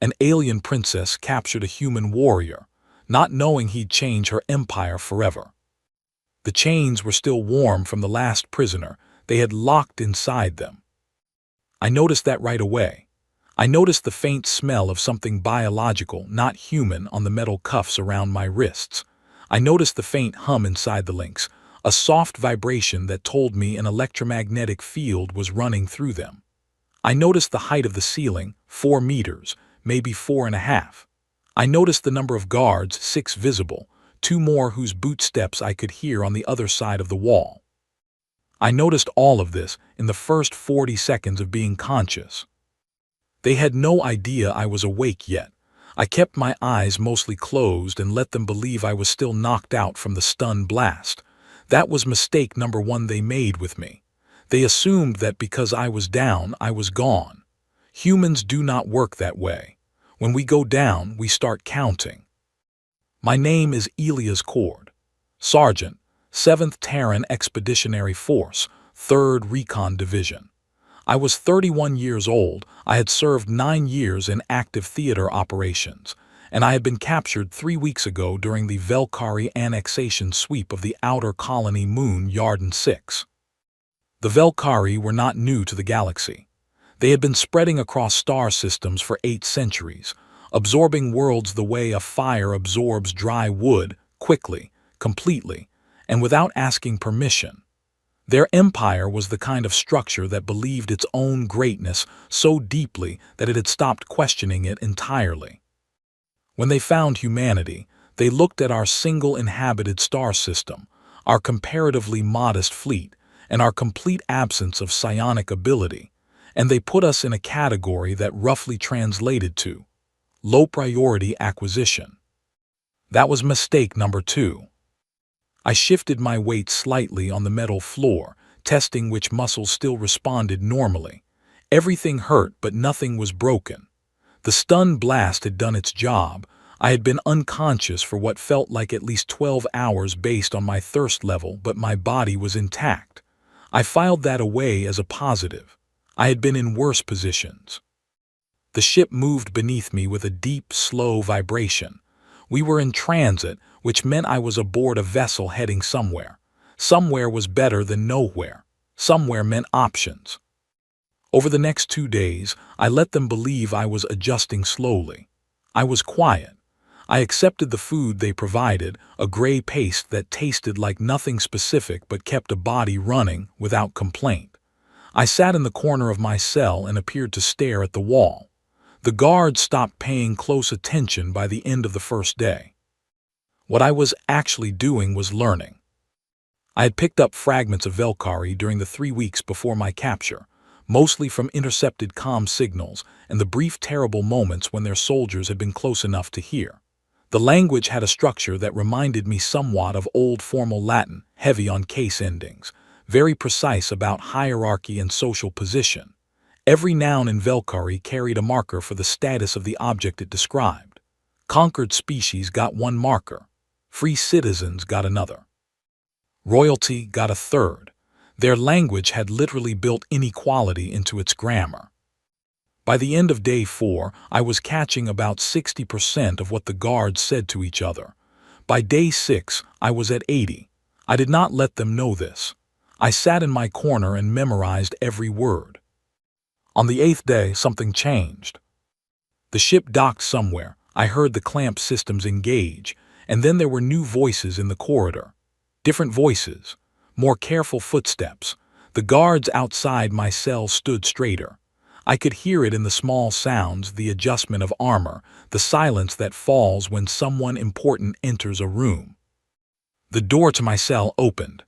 An alien princess captured a human warrior, not knowing he'd change her empire forever. The chains were still warm from the last prisoner they had locked inside them. I noticed that right away. I noticed the faint smell of something biological, not human, on the metal cuffs around my wrists. I noticed the faint hum inside the links, a soft vibration that told me an electromagnetic field was running through them. I noticed the height of the ceiling, 4 meters, maybe 4.5. I noticed the number of guards, 6 visible, 2 more whose bootsteps I could hear on the other side of the wall. I noticed all of this in the first 40 seconds of being conscious. They had no idea I was awake yet. I kept my eyes mostly closed and let them believe I was still knocked out from the stun blast. That was mistake number 1 they made with me. They assumed that because I was down, I was gone. Humans do not work that way. When we go down, we start counting. My name is Elias Cord, Sergeant, 7th Terran Expeditionary Force, 3rd Recon Division. I was 31 years old, I had served 9 years in active theater operations, and I had been captured 3 weeks ago during the Velkari annexation sweep of the outer colony moon Yarden 6. The Velkari were not new to the galaxy. They had been spreading across star systems for 8 centuries, absorbing worlds the way a fire absorbs dry wood, quickly, completely, and without asking permission. Their empire was the kind of structure that believed its own greatness so deeply that it had stopped questioning it entirely. When they found humanity, they looked at our single inhabited star system, our comparatively modest fleet, and our complete absence of psionic ability, and they put us in a category that roughly translated to low-priority acquisition. That was mistake number 2. I shifted my weight slightly on the metal floor, testing which muscles still responded normally. Everything hurt, but nothing was broken. The stun blast had done its job. I had been unconscious for what felt like at least 12 hours based on my thirst level, but my body was intact. I filed that away as a positive. I had been in worse positions. The ship moved beneath me with a deep, slow vibration. We were in transit, which meant I was aboard a vessel heading somewhere. Somewhere was better than nowhere. Somewhere meant options. Over the next 2 days, I let them believe I was adjusting slowly. I was quiet. I accepted the food they provided, a gray paste that tasted like nothing specific but kept a body running without complaint. I sat in the corner of my cell and appeared to stare at the wall. The guards stopped paying close attention by the end of the first day. What I was actually doing was learning. I had picked up fragments of Velkari during the 3 weeks before my capture, mostly from intercepted comm signals and the brief terrible moments when their soldiers had been close enough to hear. The language had a structure that reminded me somewhat of old formal Latin, heavy on case endings, very precise about hierarchy and social position. Every noun in Velkari carried a marker for the status of the object it described. Conquered species got 1 marker. Free citizens got another. Royalty got a 3rd. Their language had literally built inequality into its grammar. By the end of day 4, I was catching about 60% of what the guards said to each other. By day 6, I was at 80. I did not let them know this. I sat in my corner and memorized every word. On the 8th day, something changed. The ship docked somewhere. I heard the clamp systems engage, and then there were new voices in the corridor. Different voices, more careful footsteps. The guards outside my cell stood straighter. I could hear it in the small sounds, the adjustment of armor, the silence that falls when someone important enters a room. The door to my cell opened.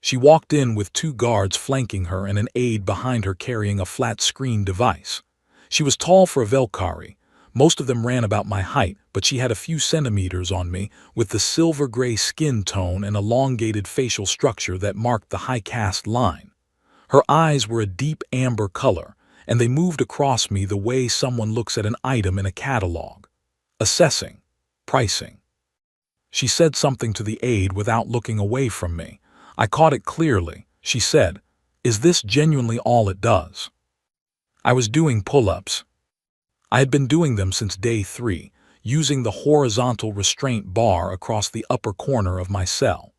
She walked in with 2 guards flanking her and an aide behind her carrying a flat-screen device. She was tall for a Velkari. Most of them ran about my height, but she had a few centimeters on me, with the silver-gray skin tone and elongated facial structure that marked the high caste line. Her eyes were a deep amber color, and they moved across me the way someone looks at an item in a catalog. Assessing. Pricing. She said something to the aide without looking away from me. I caught it clearly. She said, "Is this genuinely all it does?" I was doing pull-ups. I had been doing them since day 3, using the horizontal restraint bar across the upper corner of my cell.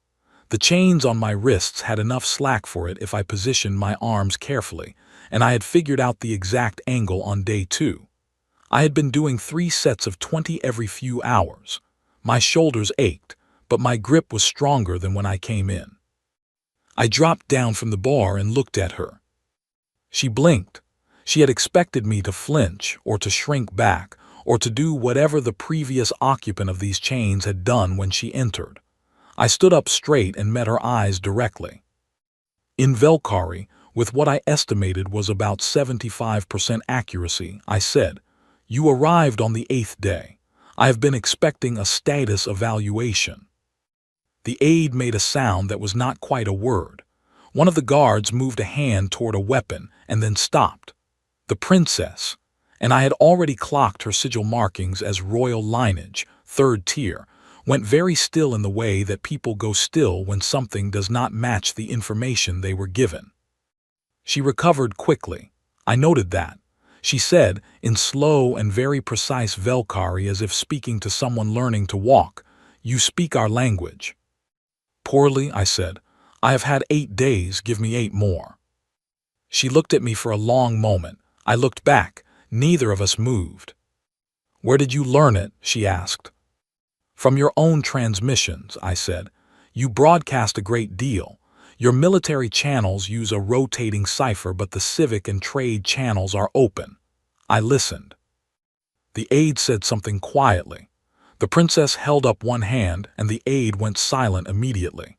The chains on my wrists had enough slack for it if I positioned my arms carefully, and I had figured out the exact angle on day 2. I had been doing 3 sets of 20 every few hours. My shoulders ached, but my grip was stronger than when I came in. I dropped down from the bar and looked at her. She blinked. She had expected me to flinch or to shrink back or to do whatever the previous occupant of these chains had done when she entered. I stood up straight and met her eyes directly. In Velkari, with what I estimated was about 75% accuracy, I said, "You arrived on the 8th day. I have been expecting a status evaluation." The aide made a sound that was not quite a word. One of the guards moved a hand toward a weapon and then stopped. The princess, and I had already clocked her sigil markings as royal lineage, 3rd tier, went very still in the way that people go still when something does not match the information they were given. She recovered quickly. I noted that. She said, in slow and very precise Velkari as if speaking to someone learning to walk, "You speak our language." "Poorly," I said. "I have had 8 days, give me 8 more." She looked at me for a long moment. I looked back. Neither of us moved. "Where did you learn it?" she asked. "From your own transmissions," I said. "You broadcast a great deal. Your military channels use a rotating cipher, but the civic and trade channels are open." I listened. The aide said something quietly. The princess held up one hand, and the aide went silent immediately.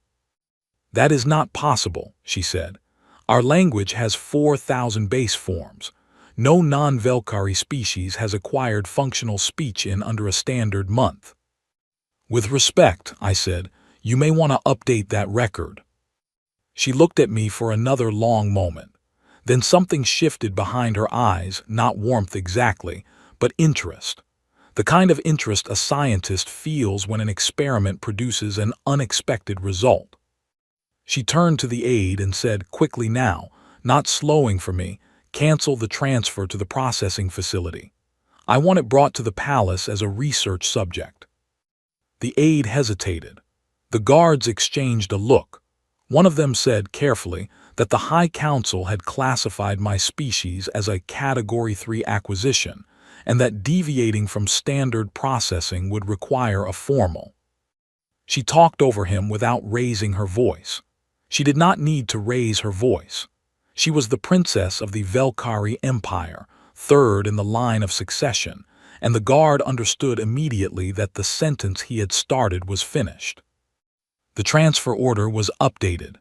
"That is not possible," she said. "Our language has 4,000 base forms. No non-Velkari species has acquired functional speech in under a standard month." "With respect," I said, "you may want to update that record." She looked at me for another long moment. Then something shifted behind her eyes, not warmth exactly, but interest. The kind of interest a scientist feels when an experiment produces an unexpected result. She turned to the aide and said quickly now, not slowing for me, "Cancel the transfer to the processing facility. I want it brought to the palace as a research subject." The aide hesitated. The guards exchanged a look. One of them said carefully that the High Council had classified my species as a Category 3 acquisition, and that deviating from standard processing would require a formal. She talked over him without raising her voice. She did not need to raise her voice. She was the princess of the Velkari Empire, 3rd in the line of succession, and the guard understood immediately that the sentence he had started was finished. The transfer order was updated.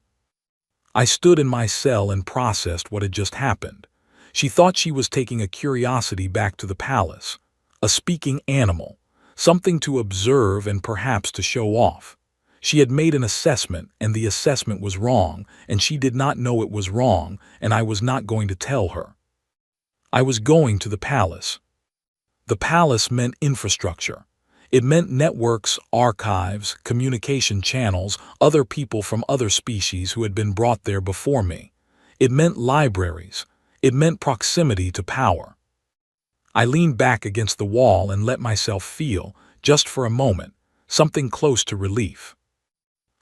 I stood in my cell and processed what had just happened. She thought she was taking a curiosity back to the palace, a speaking animal, something to observe and perhaps to show off. She had made an assessment, and the assessment was wrong, and she did not know it was wrong, and I was not going to tell her. I was going to the palace. The palace meant infrastructure. It meant networks, archives, communication channels, other people from other species who had been brought there before me. It meant libraries. It meant proximity to power. I leaned back against the wall and let myself feel, just for a moment, something close to relief.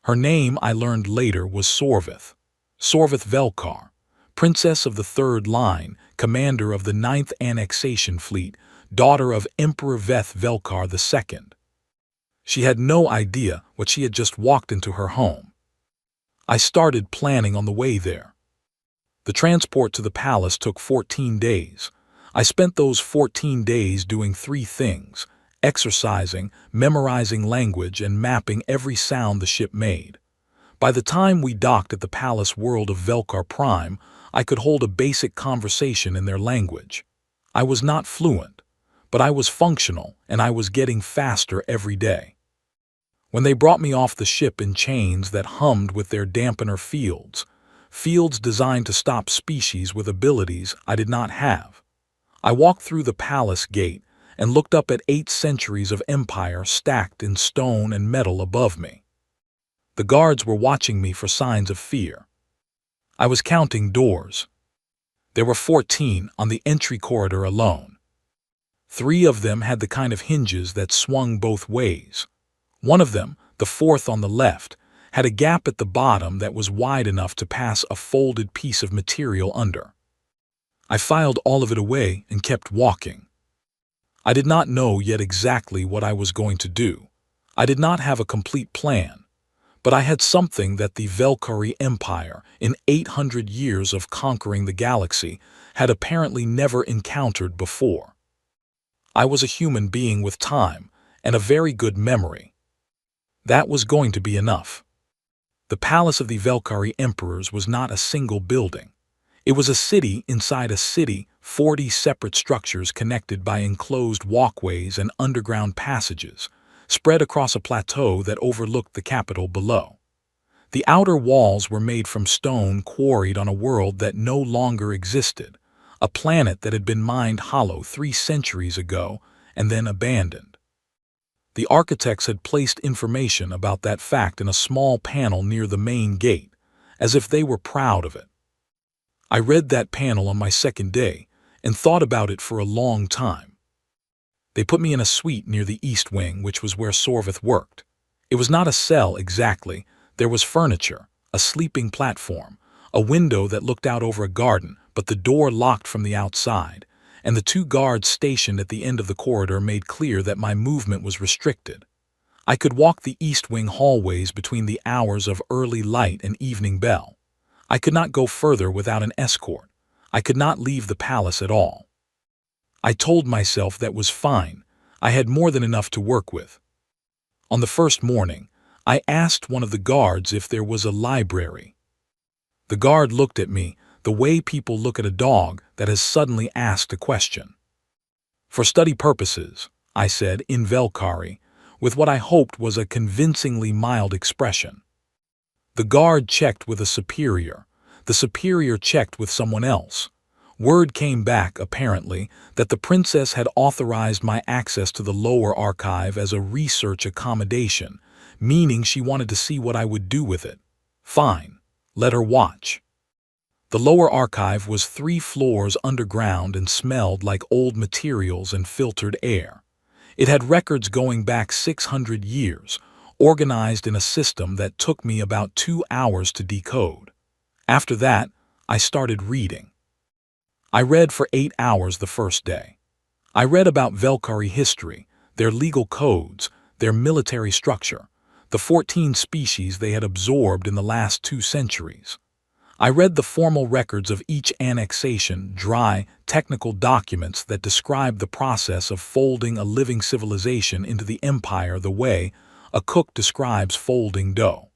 Her name, I learned later, was Sorvith. Sorvith Velkar, princess of the 3rd line, commander of the 9th Annexation Fleet, daughter of Emperor Veth Velkar II. She had no idea what she had just walked into her home. I started planning on the way there. The transport to the palace took 14 days. I spent those 14 days doing 3 things: exercising, memorizing language, and mapping every sound the ship made. By the time we docked at the palace world of Velkar Prime, I could hold a basic conversation in their language. I was not fluent, but I was functional, and I was getting faster every day. When they brought me off the ship in chains that hummed with their dampener fields designed to stop species with abilities I did not have, I walked through the palace gate and looked up at 8 centuries of empire stacked in stone and metal above me. The guards were watching me for signs of fear. I was counting doors. There were 14 on the entry corridor alone. 3 of them had the kind of hinges that swung both ways. One of them, the fourth on the left, had a gap at the bottom that was wide enough to pass a folded piece of material under. I filed all of it away and kept walking. I did not know yet exactly what I was going to do. I did not have a complete plan, but I had something that the Velkari Empire, in 800 years of conquering the galaxy, had apparently never encountered before. I was a human being with time and a very good memory. That was going to be enough. The palace of the Velkari emperors was not a single building. It was a city inside a city, 40 separate structures connected by enclosed walkways and underground passages, spread across a plateau that overlooked the capital below. The outer walls were made from stone quarried on a world that no longer existed, a planet that had been mined hollow 3 centuries ago and then abandoned. The architects had placed information about that fact in a small panel near the main gate, as if they were proud of it. I read that panel on my second day and thought about it for a long time. They put me in a suite near the east wing, which was where Sorvith worked. It was not a cell exactly. There was furniture, a sleeping platform, a window that looked out over a garden, but the door locked from the outside, and the 2 guards stationed at the end of the corridor made clear that my movement was restricted. I could walk the east wing hallways between the hours of early light and evening bell. I could not go further without an escort. I could not leave the palace at all. I told myself that was fine. I had more than enough to work with. On the first morning, I asked one of the guards if there was a library. The guard looked at me the way people look at a dog that has suddenly asked a question. For study purposes, I said in Velkari, with what I hoped was a convincingly mild expression. The guard checked with a superior. The superior checked with someone else. Word came back, apparently, that the princess had authorized my access to the lower archive as a research accommodation, meaning she wanted to see what I would do with it. Fine, let her watch. The lower archive was 3 floors underground and smelled like old materials and filtered air. It had records going back 600 years, organized in a system that took me about 2 hours to decode. After that, I started reading. I read for 8 hours the first day. I read about Velkari history, their legal codes, their military structure, the 14 species they had absorbed in the last 2 centuries. I read the formal records of each annexation, dry, technical documents that describe the process of folding a living civilization into the empire the way a cook describes folding dough.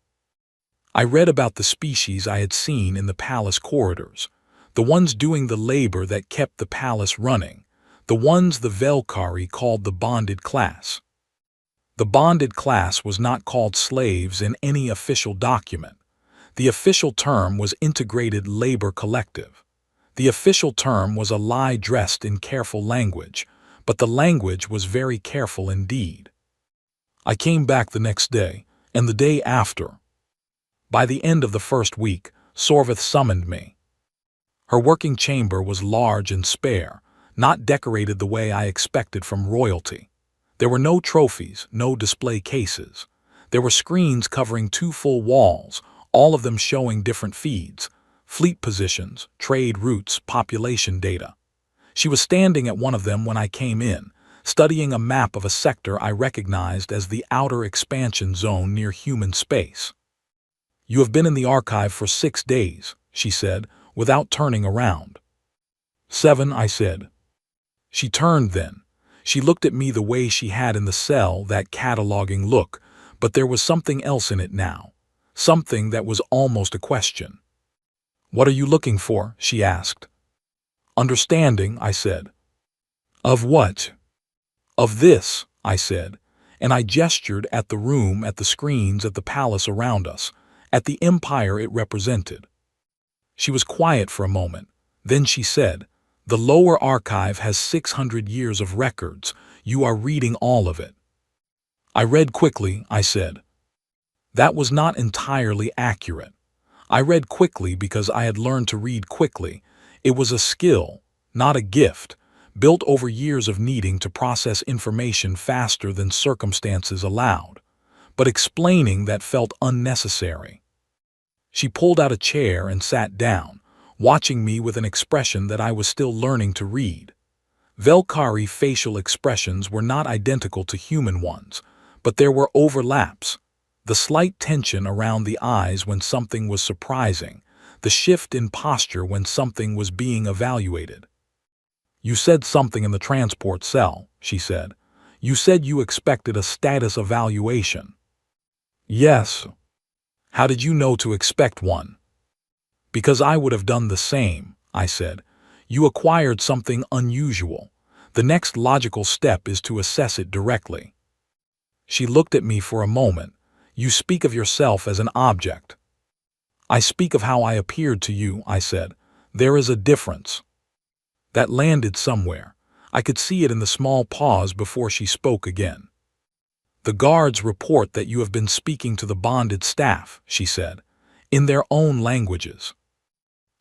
I read about the species I had seen in the palace corridors, the ones doing the labor that kept the palace running, the ones the Velkari called the bonded class. The bonded class was not called slaves in any official document. The official term was integrated labor collective. The official term was a lie dressed in careful language, but the language was very careful indeed. I came back the next day, and the day after. By the end of the first week, Sorvith summoned me. Her working chamber was large and spare, not decorated the way I expected from royalty. There were no trophies, no display cases. There were screens covering 2 full walls, all of them showing different feeds, fleet positions, trade routes, population data. She was standing at one of them when I came in, studying a map of a sector I recognized as the outer expansion zone near human space. "You have been in the archive for 6 days, she said, without turning around. 7, I said. She turned then. She looked at me the way she had in the cell, that cataloging look, but there was something else in it now. Something that was almost a question. "What are you looking for?" she asked. "Understanding," I said. "Of what?" "Of this," I said, and I gestured at the room, at the screens, at the palace around us, at the empire it represented. She was quiet for a moment. Then she said, "The lower archive has 600 years of records. You are reading all of it." I read quickly, I said. That was not entirely accurate. I read quickly because I had learned to read quickly. It was a skill, not a gift, built over years of needing to process information faster than circumstances allowed, but explaining that felt unnecessary. She pulled out a chair and sat down, watching me with an expression that I was still learning to read. Valkyrie facial expressions were not identical to human ones, but there were overlaps. The slight tension around the eyes when something was surprising, the shift in posture when something was being evaluated. "You said something in the transport cell," she said. "You said you expected a status evaluation." "Yes." "How did you know to expect one?" "Because I would have done the same," I said. "You acquired something unusual. The next logical step is to assess it directly." She looked at me for a moment. "You speak of yourself as an object." "I speak of how I appeared to you," I said. "There is a difference." That landed somewhere. I could see it in the small pause before she spoke again. "The guards report that you have been speaking to the bonded staff," she said, "in their own languages."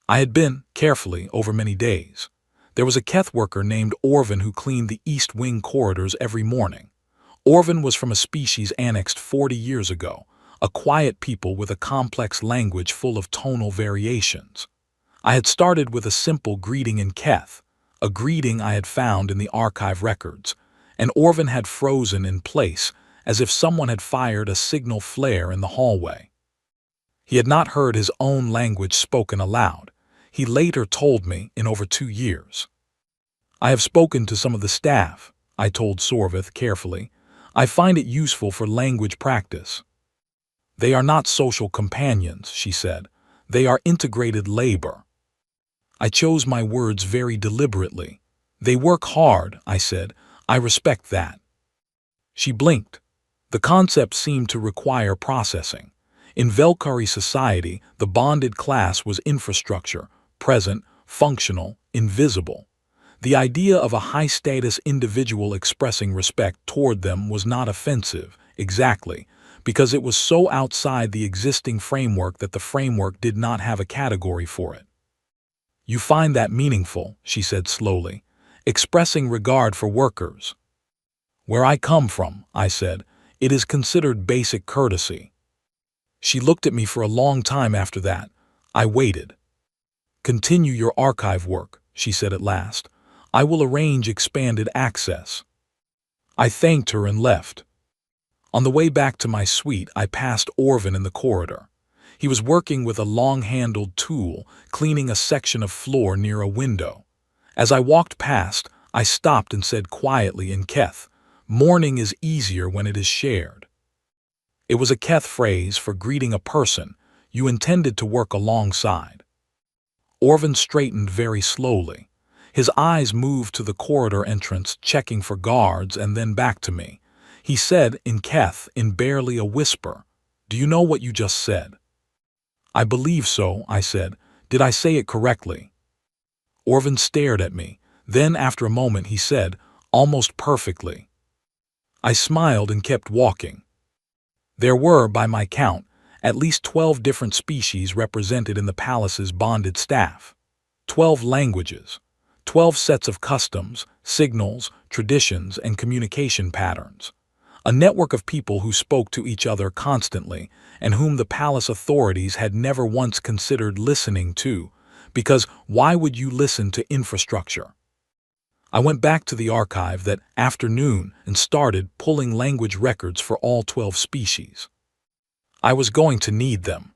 I had been, carefully, over many days. There was a Keth worker named Orvin who cleaned the East Wing corridors every morning. Orvin was from a species annexed 40 years ago, a quiet people with a complex language full of tonal variations. I had started with a simple greeting in Keth, a greeting I had found in the archive records, and Orvin had frozen in place, as if someone had fired a signal flare in the hallway. He had not heard his own language spoken aloud. He later told me, in over 2 years. "I have spoken to some of the staff," I told Sorvith carefully. "I find it useful for language practice." "They are not social companions," she said. "They are integrated labor." I chose my words very deliberately. "They work hard," I said. "I respect that." She blinked. The concept seemed to require processing. In Valkyrie society, the bonded class was infrastructure, present, functional, invisible. The idea of a high-status individual expressing respect toward them was not offensive, exactly, because it was so outside the existing framework that the framework did not have a category for it. "You find that meaningful," she said slowly, "expressing regard for workers." "Where I come from," I said, "it is considered basic courtesy." She looked at me for a long time after that. I waited. "Continue your archive work," she said at last. "I will arrange expanded access." I thanked her and left. On the way back to my suite, I passed Orvin in the corridor. He was working with a long-handled tool, cleaning a section of floor near a window. As I walked past, I stopped and said quietly in Keth, "Mourning is easier when it is shared." It was a Keth phrase for greeting a person you intended to work alongside. Orvin straightened very slowly. His eyes moved to the corridor entrance, checking for guards, and then back to me. He said in Keth, in barely a whisper, "Do you know what you just said?" "I believe so," I said. "Did I say it correctly?" Orvin stared at me. Then, after a moment, he said, "Almost perfectly." I smiled and kept walking. There were, by my count, at least 12 different species represented in the palace's bonded staff. 12 languages, 12 sets of customs, signals, traditions, and communication patterns. A network of people who spoke to each other constantly and whom the palace authorities had never once considered listening to, because why would you listen to infrastructure? I went back to the archive that afternoon and started pulling language records for all 12 species. I was going to need them.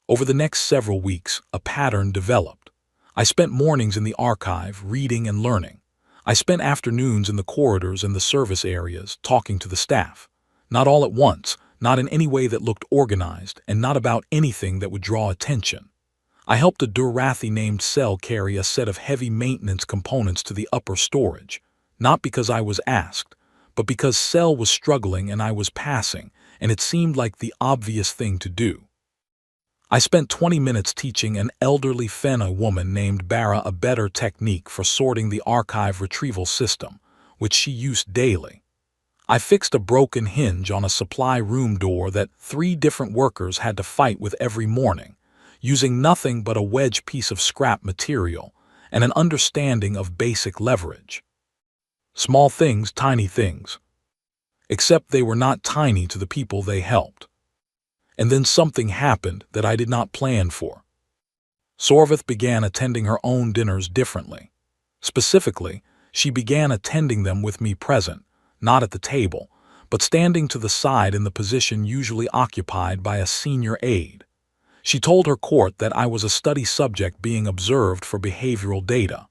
Over the next several weeks, a pattern developed. I spent mornings in the archive, reading and learning. I spent afternoons in the corridors and the service areas, talking to the staff. Not all at once, not in any way that looked organized, and not about anything that would draw attention. I helped a Durathi named Cell carry a set of heavy maintenance components to the upper storage, not because I was asked, but because Cell was struggling and I was passing, and it seemed like the obvious thing to do. I spent 20 minutes teaching an elderly Fena woman named Bara a better technique for sorting the archive retrieval system, which she used daily. I fixed a broken hinge on a supply room door that 3 different workers had to fight with every morning, using nothing but a wedge piece of scrap material, and an understanding of basic leverage. Small things, tiny things. Except they were not tiny to the people they helped. And then something happened that I did not plan for. Sorvith began attending her own dinners differently. Specifically, she began attending them with me present, not at the table, but standing to the side in the position usually occupied by a senior aide. She told her court that I was a study subject being observed for behavioral data.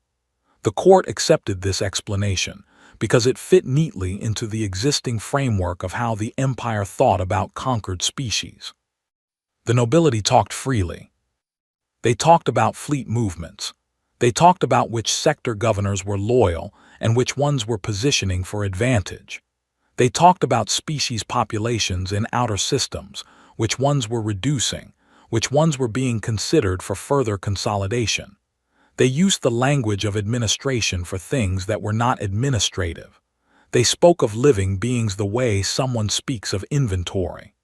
The court accepted this explanation because it fit neatly into the existing framework of how the empire thought about conquered species. The nobility talked freely. They talked about fleet movements. They talked about which sector governors were loyal and which ones were positioning for advantage. They talked about species populations in outer systems, which ones were reducing, which ones were being considered for further consolidation. They used the language of administration for things that were not administrative. They spoke of living beings the way someone speaks of inventory.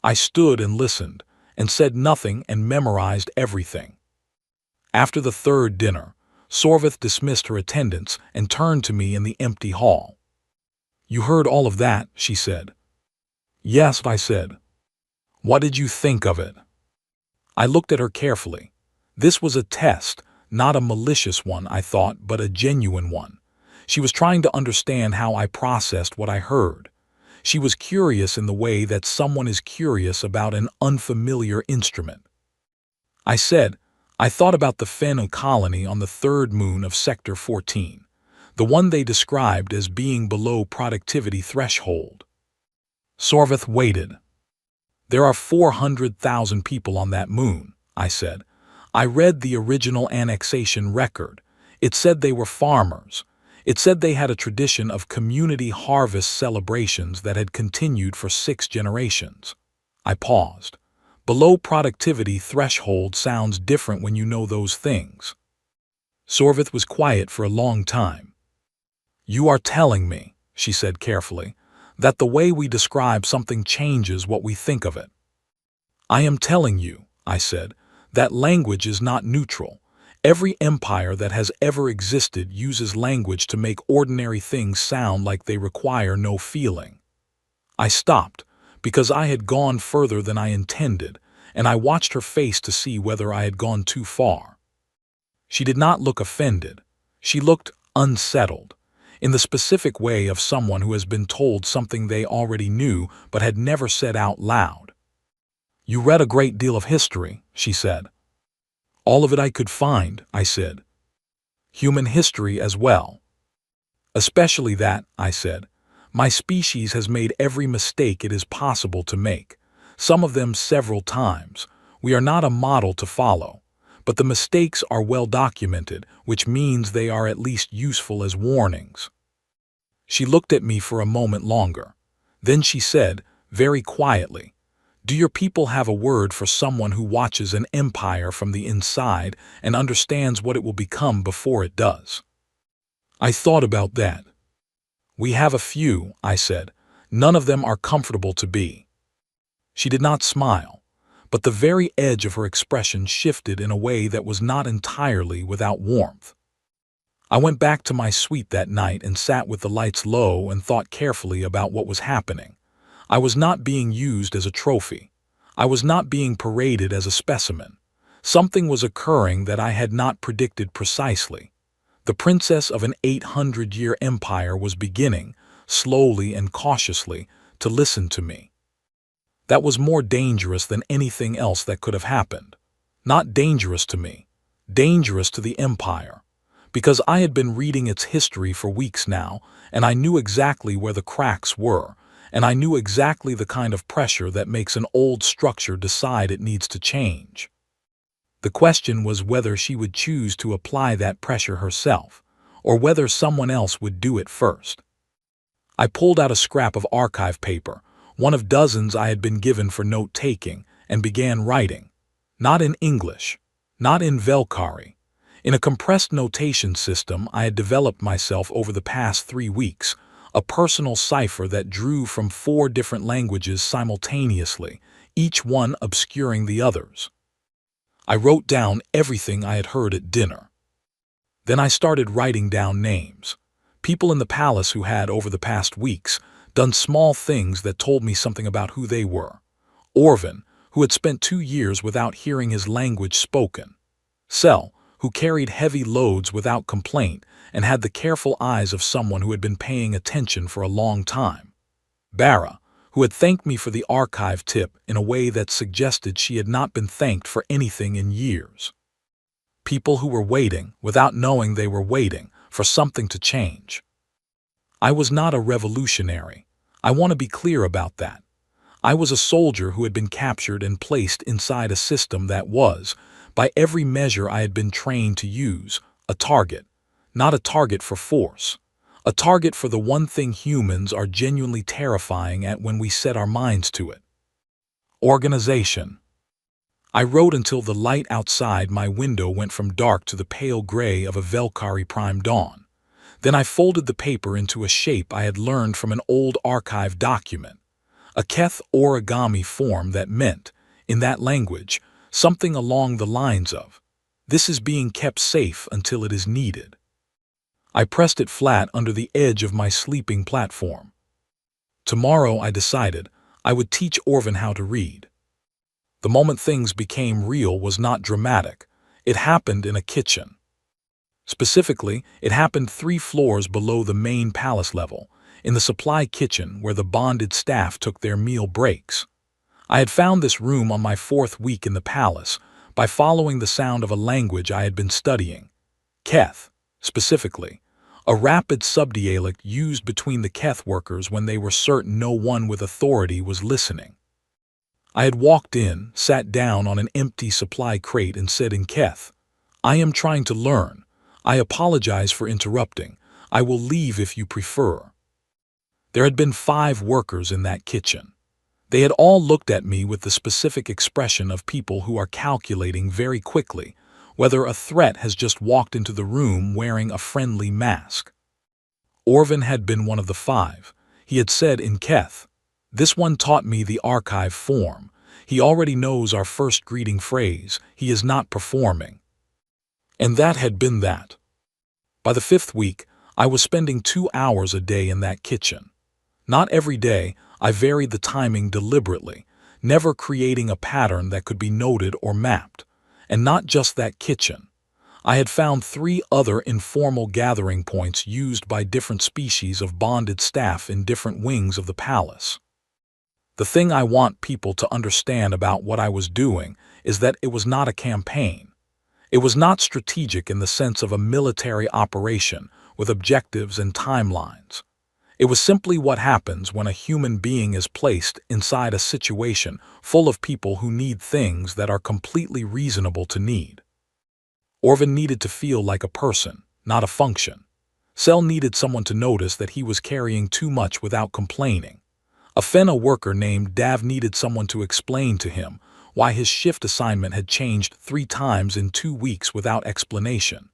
I stood and listened, and said nothing and memorized everything. After the third dinner, Sorvith dismissed her attendants and turned to me in the empty hall. "You heard all of that," she said. "Yes," I said. "What did you think of it?" I looked at her carefully. This was a test, not a malicious one, I thought, but a genuine one. She was trying to understand how I processed what I heard. She was curious in the way that someone is curious about an unfamiliar instrument. I said, "I thought about the Fenn colony on the third moon of Sector 14, the one they described as being below productivity threshold." Sorvith waited. "There are 400,000 people on that moon," I said. "I read the original annexation record. It said they were farmers. It said they had a tradition of community harvest celebrations that had continued for 6 generations. I paused. Below productivity threshold sounds different when you know those things. Sorvith was quiet for a long time. "You are telling me," she said carefully, "that the way we describe something changes what we think of it." "I am telling you," I said, "that language is not neutral. Every empire that has ever existed uses language to make ordinary things sound like they require no feeling." I stopped, because I had gone further than I intended, and I watched her face to see whether I had gone too far. She did not look offended. She looked unsettled, in the specific way of someone who has been told something they already knew but had never said out loud. "You read a great deal of history," she said. "All of it I could find," I said. "Human history as well." "Especially that," I said. "My species has made every mistake it is possible to make, some of them several times. We are not a model to follow, but the mistakes are well documented, which means they are at least useful as warnings." She looked at me for a moment longer. Then she said, very quietly, "Do your people have a word for someone who watches an empire from the inside and understands what it will become before it does?" I thought about that. "We have a few," I said. "None of them are comfortable to be." She did not smile, but the very edge of her expression shifted in a way that was not entirely without warmth. I went back to my suite that night and sat with the lights low and thought carefully about what was happening. I was not being used as a trophy. I was not being paraded as a specimen. Something was occurring that I had not predicted precisely. The princess of an 800-year empire was beginning, slowly and cautiously, to listen to me. That was more dangerous than anything else that could have happened. Not dangerous to me, dangerous to the empire. Because I had been reading its history for weeks now, and I knew exactly where the cracks were, and I knew exactly the kind of pressure that makes an old structure decide it needs to change. The question was whether she would choose to apply that pressure herself, or whether someone else would do it first. I pulled out a scrap of archive paper, one of dozens I had been given for note-taking, and began writing. Not in English, not in Velkari. In a compressed notation system I had developed myself over the past 3 weeks, a personal cipher that drew from 4 different languages simultaneously, each one obscuring the others. I wrote down everything I had heard at dinner. Then I started writing down names. People in the palace who had, over the past weeks, done small things that told me something about who they were. Orvin, who had spent 2 years without hearing his language spoken. Sel, who carried heavy loads without complaint and had the careful eyes of someone who had been paying attention for a long time. Bara, who had thanked me for the archive tip in a way that suggested she had not been thanked for anything in years. People who were waiting, without knowing they were waiting, for something to change. I was not a revolutionary. I want to be clear about that. I was a soldier who had been captured and placed inside a system that was, by every measure I had been trained to use, a target. Not a target for force. A target for the one thing humans are genuinely terrifying at when we set our minds to it. Organization. I wrote until the light outside my window went from dark to the pale gray of a Valkyrie prime dawn. Then I folded the paper into a shape I had learned from an old archive document. A Keth origami form that meant, in that language, something along the lines of, "This is being kept safe until it is needed." I pressed it flat under the edge of my sleeping platform. Tomorrow, I decided, I would teach Orvin how to read. The moment things became real was not dramatic. It happened in a kitchen. Specifically, it happened 3 floors below the main palace level, in the supply kitchen where the bonded staff took their meal breaks. I had found this room on my 4th week in the palace by following the sound of a language I had been studying. Keth, specifically, a rapid subdialect used between the Keth workers when they were certain no one with authority was listening. I had walked in, sat down on an empty supply crate and said in Keth, "I am trying to learn. I apologize for interrupting. I will leave if you prefer." There had been 5 workers in that kitchen. They had all looked at me with the specific expression of people who are calculating very quickly whether a threat has just walked into the room wearing a friendly mask. Orvin had been one of the 5. He had said in Keth, "This one taught me the archive form. He already knows our first greeting phrase. He is not performing." And that had been that. By the 5th week, I was spending 2 hours a day in that kitchen. Not every day, I varied the timing deliberately, never creating a pattern that could be noted or mapped. And not just that kitchen. I had found 3 other informal gathering points used by different species of bonded staff in different wings of the palace. The thing I want people to understand about what I was doing is that it was not a campaign. It was not strategic in the sense of a military operation with objectives and timelines. It was simply what happens when a human being is placed inside a situation full of people who need things that are completely reasonable to need. Orvin needed to feel like a person, not a function. Sel needed someone to notice that he was carrying too much without complaining. A Fena worker named Dav needed someone to explain to him why his shift assignment had changed 3 times in 2 weeks without explanation.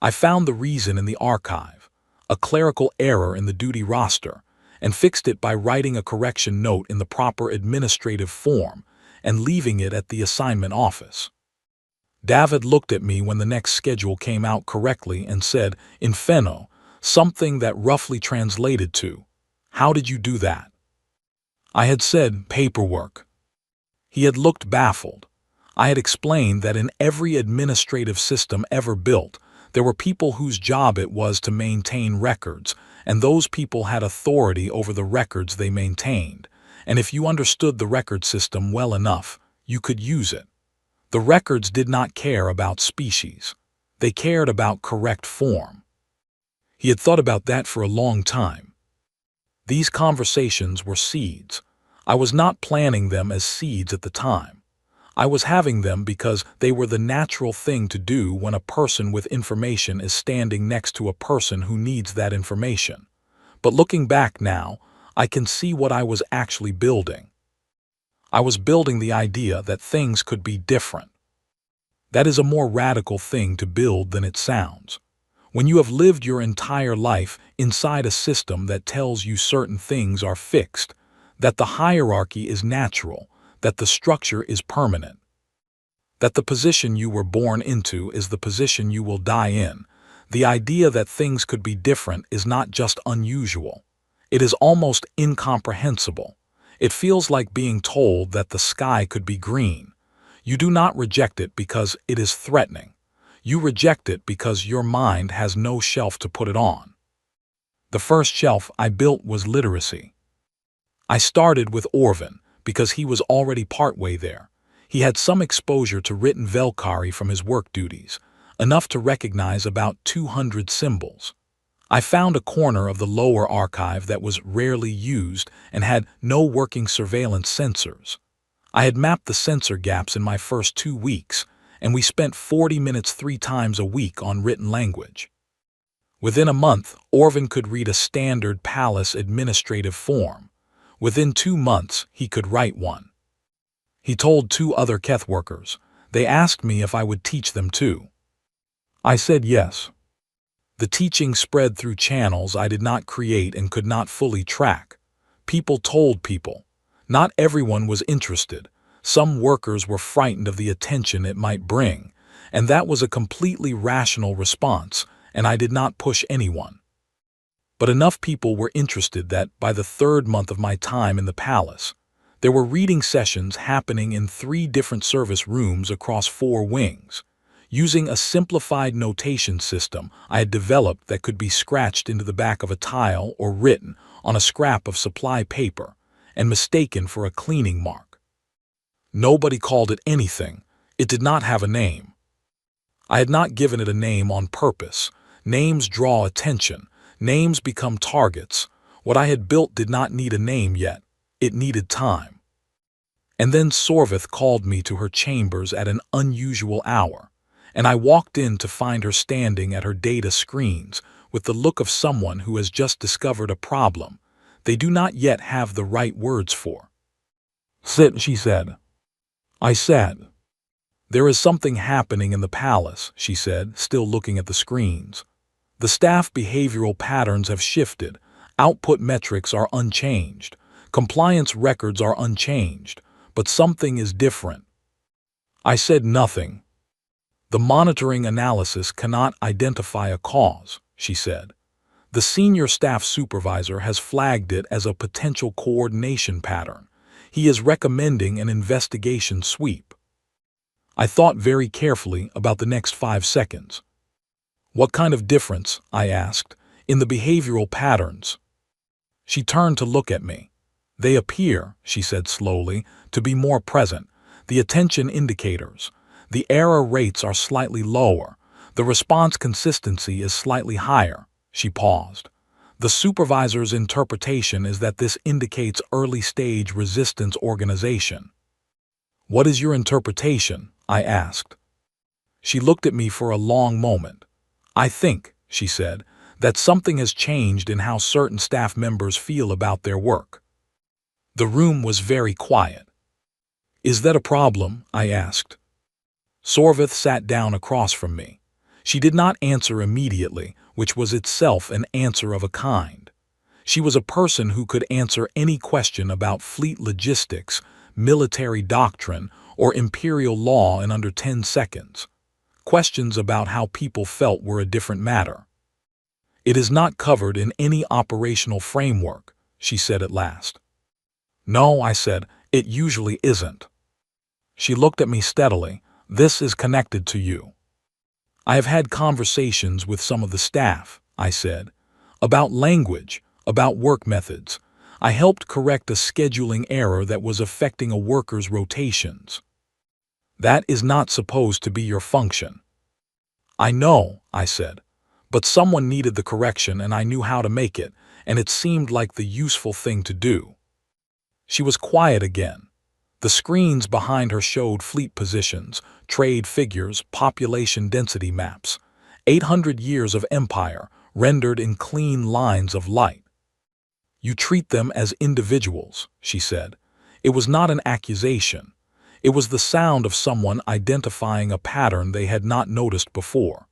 I found the reason in the archive, a clerical error in the duty roster, and fixed it by writing a correction note in the proper administrative form and leaving it at the assignment office. David looked at me when the next schedule came out correctly and said, in Feno, something that roughly translated to, "How did you do that?" I had said, "Paperwork." He had looked baffled. I had explained that in every administrative system ever built, there were people whose job it was to maintain records, and those people had authority over the records they maintained, and if you understood the record system well enough, you could use it. The records did not care about species. They cared about correct form. He had thought about that for a long time. These conversations were seeds. I was not planning them as seeds at the time. I was having them because they were the natural thing to do when a person with information is standing next to a person who needs that information. But looking back now, I can see what I was actually building. I was building the idea that things could be different. That is a more radical thing to build than it sounds. When you have lived your entire life inside a system that tells you certain things are fixed, that the hierarchy is natural, that the structure is permanent, that the position you were born into is the position you will die in, The idea that things could be different is not just unusual. It is almost incomprehensible. It feels like being told that the sky could be green. You do not reject it because it is threatening. You reject it because your mind has no shelf to put it on. The first shelf I built was literacy. I started with Orvin because he was already partway there. He had some exposure to written Velkari from his work duties, enough to recognize about 200 symbols. I found a corner of the lower archive that was rarely used and had no working surveillance sensors. I had mapped the sensor gaps in my first 2 weeks, and we spent 40 minutes 3 times a week on written language. Within a month, Orvin could read a standard palace administrative form. Within 2 months, he could write one. He told 2 other Keth workers. They asked me if I would teach them too. I said yes. The teaching spread through channels I did not create and could not fully track. People told people. Not everyone was interested. Some workers were frightened of the attention it might bring, and that was a completely rational response, and I did not push anyone. But enough people were interested that, by the 3rd month of my time in the palace, there were reading sessions happening in 3 different service rooms across 4 wings. Using a simplified notation system I had developed that could be scratched into the back of a tile or written on a scrap of supply paper and mistaken for a cleaning mark. Nobody called it anything. It did not have a name. I had not given it a name on purpose. Names draw attention. Names become targets. What I had built did not need a name yet. It needed time. And then Sorvith called me to her chambers at an unusual hour, and I walked in to find her standing at her data screens with the look of someone who has just discovered a problem they do not yet have the right words for. "Sit," she said. I sat. "There is something happening in the palace," she said, still looking at the screens. "The staff behavioral patterns have shifted. Output metrics are unchanged. Compliance records are unchanged. But something is different." I said nothing. "The monitoring analysis cannot identify a cause," she said. "The senior staff supervisor has flagged it as a potential coordination pattern. He is recommending an investigation sweep." I thought very carefully about the next 5 seconds. "What kind of difference," I asked, "in the behavioral patterns?" She turned to look at me. "They appear," she said slowly, "to be more present. The attention indicators. The error rates are slightly lower. The response consistency is slightly higher." She paused. "The supervisor's interpretation is that this indicates early-stage resistance organization." "What is your interpretation?" I asked. She looked at me for a long moment. "I think," she said, "that something has changed in how certain staff members feel about their work." The room was very quiet. "Is that a problem?" I asked. Sorvith sat down across from me. She did not answer immediately, which was itself an answer of a kind. She was a person who could answer any question about fleet logistics, military doctrine, or imperial law in under 10 seconds. Questions about how people felt were a different matter. "It is not covered in any operational framework," she said at last. "No," I said, "it usually isn't." She looked at me steadily. "This is connected to you." "I have had conversations with some of the staff," I said, "about language, about work methods. I helped correct a scheduling error that was affecting a worker's rotations." "That is not supposed to be your function." "I know," I said, "but someone needed the correction and I knew how to make it, and it seemed like the useful thing to do." She was quiet again. The screens behind her showed fleet positions, trade figures, population density maps. 800 years of empire, rendered in clean lines of light. "You treat them as individuals," she said. It was not an accusation. It was the sound of someone identifying a pattern they had not noticed before.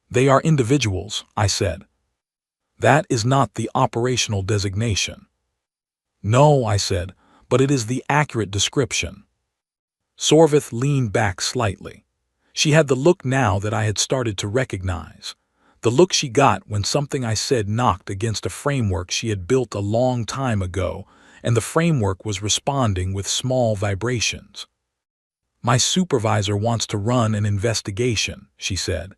"They are individuals," I said. "That is not the operational designation." "No," I said, "but it is the accurate description." Sorvith leaned back slightly. She had the look now that I had started to recognize. The look she got when something I said knocked against a framework she had built a long time ago, and the framework was responding with small vibrations. "My supervisor wants to run an investigation," she said.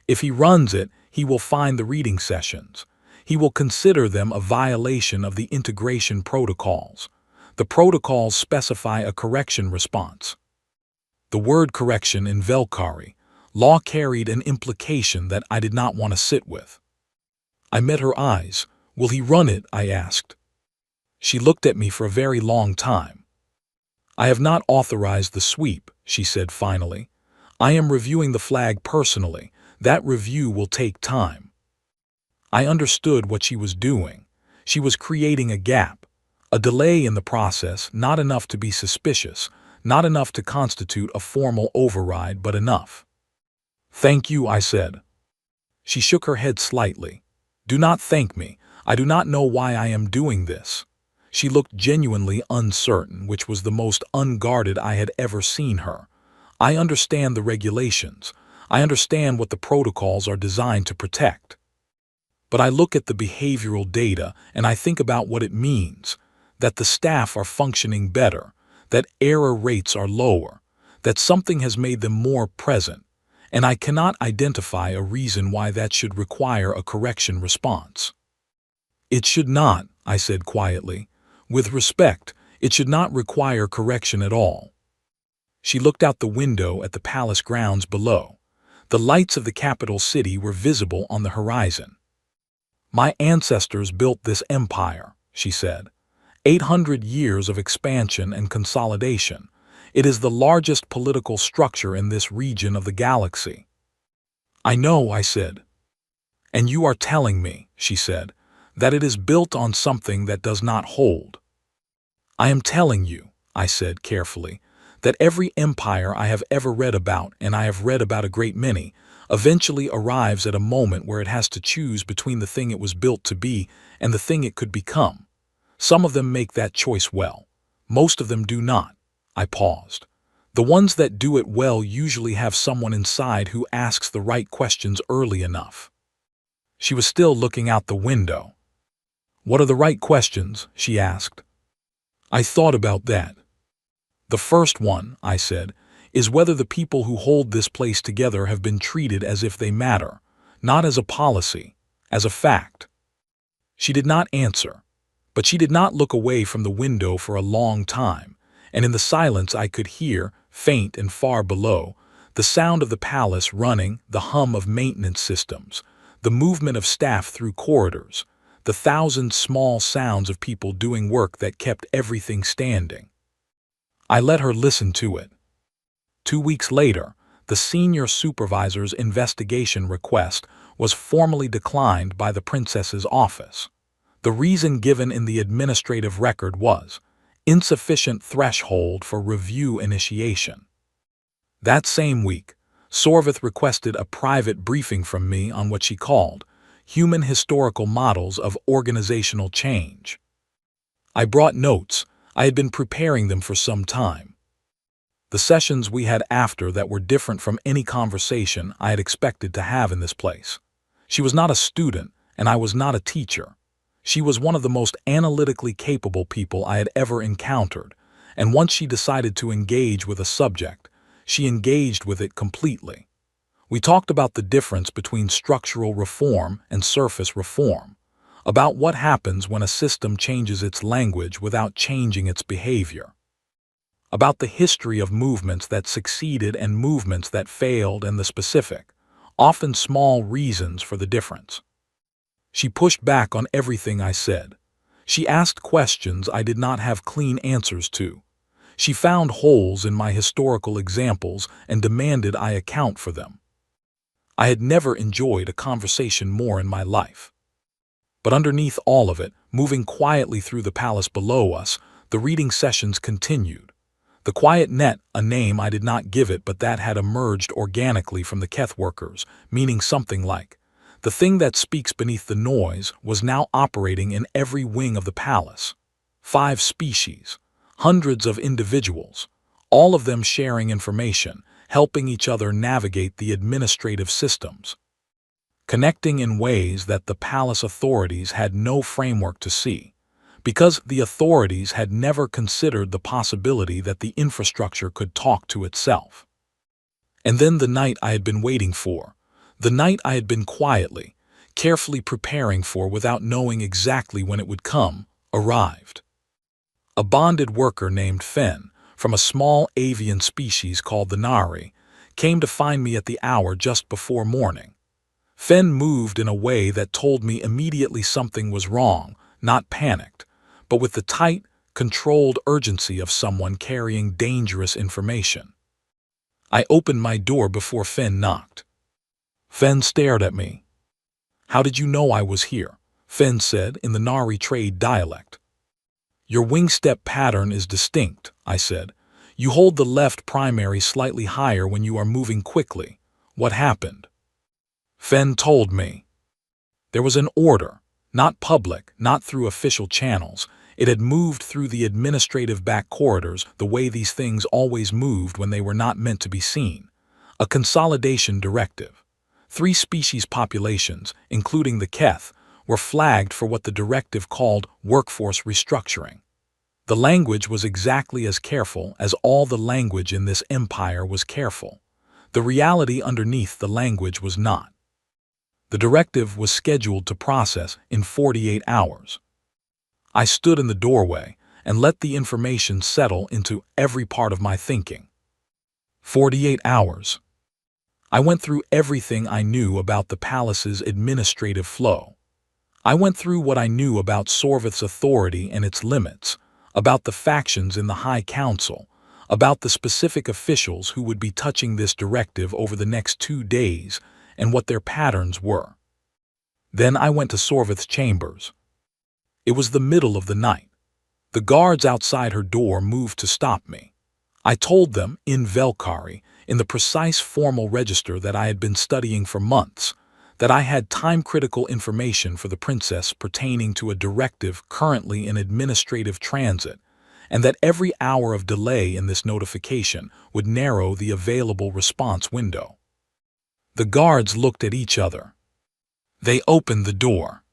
"If he runs it, he will find the reading sessions. He will consider them a violation of the integration protocols. The protocols specify a correction response." The word correction in Velkari law carried an implication that I did not want to sit with. I met her eyes. "Will he run it?" I asked. She looked at me for a very long time. "I have not authorized the sweep," she said finally. "I am reviewing the flag personally. That review will take time." I understood what she was doing. She was creating a gap, a delay in the process, not enough to be suspicious, not enough to constitute a formal override, but enough. "Thank you," I said. She shook her head slightly. "Do not thank me. I do not know why I am doing this." She looked genuinely uncertain, which was the most unguarded I had ever seen her. "I understand the regulations. I understand what the protocols are designed to protect. But I look at the behavioral data and I think about what it means, that the staff are functioning better, that error rates are lower, that something has made them more present, and I cannot identify a reason why that should require a correction response." "It should not," I said quietly. "With respect, it should not require correction at all." She looked out the window at the palace grounds below. The lights of the capital city were visible on the horizon. "My ancestors built this empire," she said. 800 years of expansion and consolidation. It is the largest political structure in this region of the galaxy." "I know," I said. "And you are telling me," she said, "that it is built on something that does not hold." "I am telling you," I said carefully, "that every empire I have ever read about, and I have read about a great many, eventually arrives at a moment where it has to choose between the thing it was built to be and the thing it could become. Some of them make that choice well. Most of them do not." I paused. "The ones that do it well usually have someone inside who asks the right questions early enough." She was still looking out the window. "What are the right questions?" she asked. I thought about that. "The first one," I said, "is whether the people who hold this place together have been treated as if they matter, not as a policy, as a fact." She did not answer, but she did not look away from the window for a long time, and in the silence I could hear, faint and far below, the sound of the palace running, the hum of maintenance systems, the movement of staff through corridors, the thousand small sounds of people doing work that kept everything standing. I let her listen to it. 2 weeks later, the senior supervisor's investigation request was formally declined by the princess's office. The reason given in the administrative record was insufficient threshold for review initiation. That same week, Sorvith requested a private briefing from me on what she called human historical models of organizational change. I brought notes. I had been preparing them for some time. The sessions we had after that were different from any conversation I had expected to have in this place. She was not a student, and I was not a teacher. She was one of the most analytically capable people I had ever encountered, and once she decided to engage with a subject, she engaged with it completely. We talked about the difference between structural reform and surface reform, about what happens when a system changes its language without changing its behavior, about the history of movements that succeeded and movements that failed and the specific, often small reasons for the difference. She pushed back on everything I said. She asked questions I did not have clean answers to. She found holes in my historical examples and demanded I account for them. I had never enjoyed a conversation more in my life. But underneath all of it, moving quietly through the palace below us, the reading sessions continued. The quiet net, a name I did not give it but that had emerged organically from the Keth workers, meaning something like, the thing that speaks beneath the noise, was now operating in every wing of the palace. 5 species, hundreds of individuals, all of them sharing information, helping each other navigate the administrative systems. connecting in ways that the palace authorities had no framework to see, because the authorities had never considered the possibility that the infrastructure could talk to itself. And then the night I had been waiting for, the night I had been quietly, carefully preparing for without knowing exactly when it would come, arrived. A bonded worker named Fen, from a small avian species called the Nari, came to find me at the hour just before morning. Fen moved in a way that told me immediately something was wrong, not panicked, but with the tight, controlled urgency of someone carrying dangerous information. I opened my door before Fen knocked. Fen stared at me. "How did you know I was here?" Fen said in the Nari trade dialect. "Your wing step pattern is distinct," I said. "You hold the left primary slightly higher when you are moving quickly. What happened?" Fen told me. There was an order, not public, not through official channels. It had moved through the administrative back corridors the way these things always moved when they were not meant to be seen. A consolidation directive. 3 species populations, including the Keth, were flagged for what the directive called workforce restructuring. The language was exactly as careful as all the language in this empire was careful. The reality underneath the language was not. The directive was scheduled to process in 48 hours. I stood in the doorway and let the information settle into every part of my thinking. 48 hours. I went through everything I knew about the palace's administrative flow. I went through what I knew about Sorvith's authority and its limits, about the factions in the High Council, about the specific officials who would be touching this directive over the next 2 days, and what their patterns were. Then I went to Sorvith's chambers. It was the middle of the night. The guards outside her door moved to stop me. I told them, in Velkari, in the precise formal register that I had been studying for months, that I had time-critical information for the princess pertaining to a directive currently in administrative transit, and that every hour of delay in this notification would narrow the available response window. The guards looked at each other. They opened the door.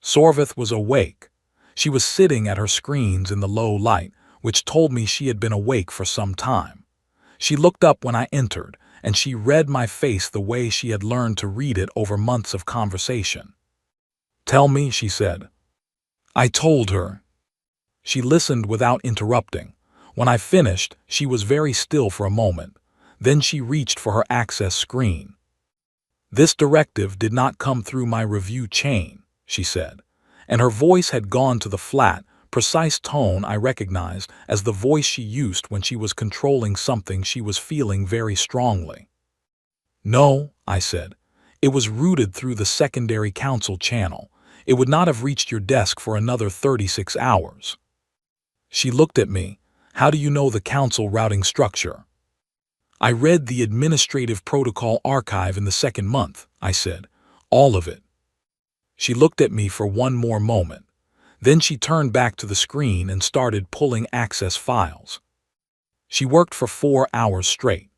Sorvith was awake. She was sitting at her screens in the low light, which told me she had been awake for some time. She looked up when I entered, and she read my face the way she had learned to read it over months of conversation. "Tell me," she said. I told her. She listened without interrupting. When I finished, she was very still for a moment. Then she reached for her access screen. "This directive did not come through my review chain," she said, and her voice had gone to the flat, precise tone I recognized as the voice she used when she was controlling something she was feeling very strongly. "No," I said. "It was routed through the secondary council channel. It would not have reached your desk for another 36 hours. She looked at me. "How do you know the council routing structure?" "I read the administrative protocol archive in the 2nd month," I said. "All of it." She looked at me for one more moment. Then she turned back to the screen and started pulling access files. She worked for 4 hours straight.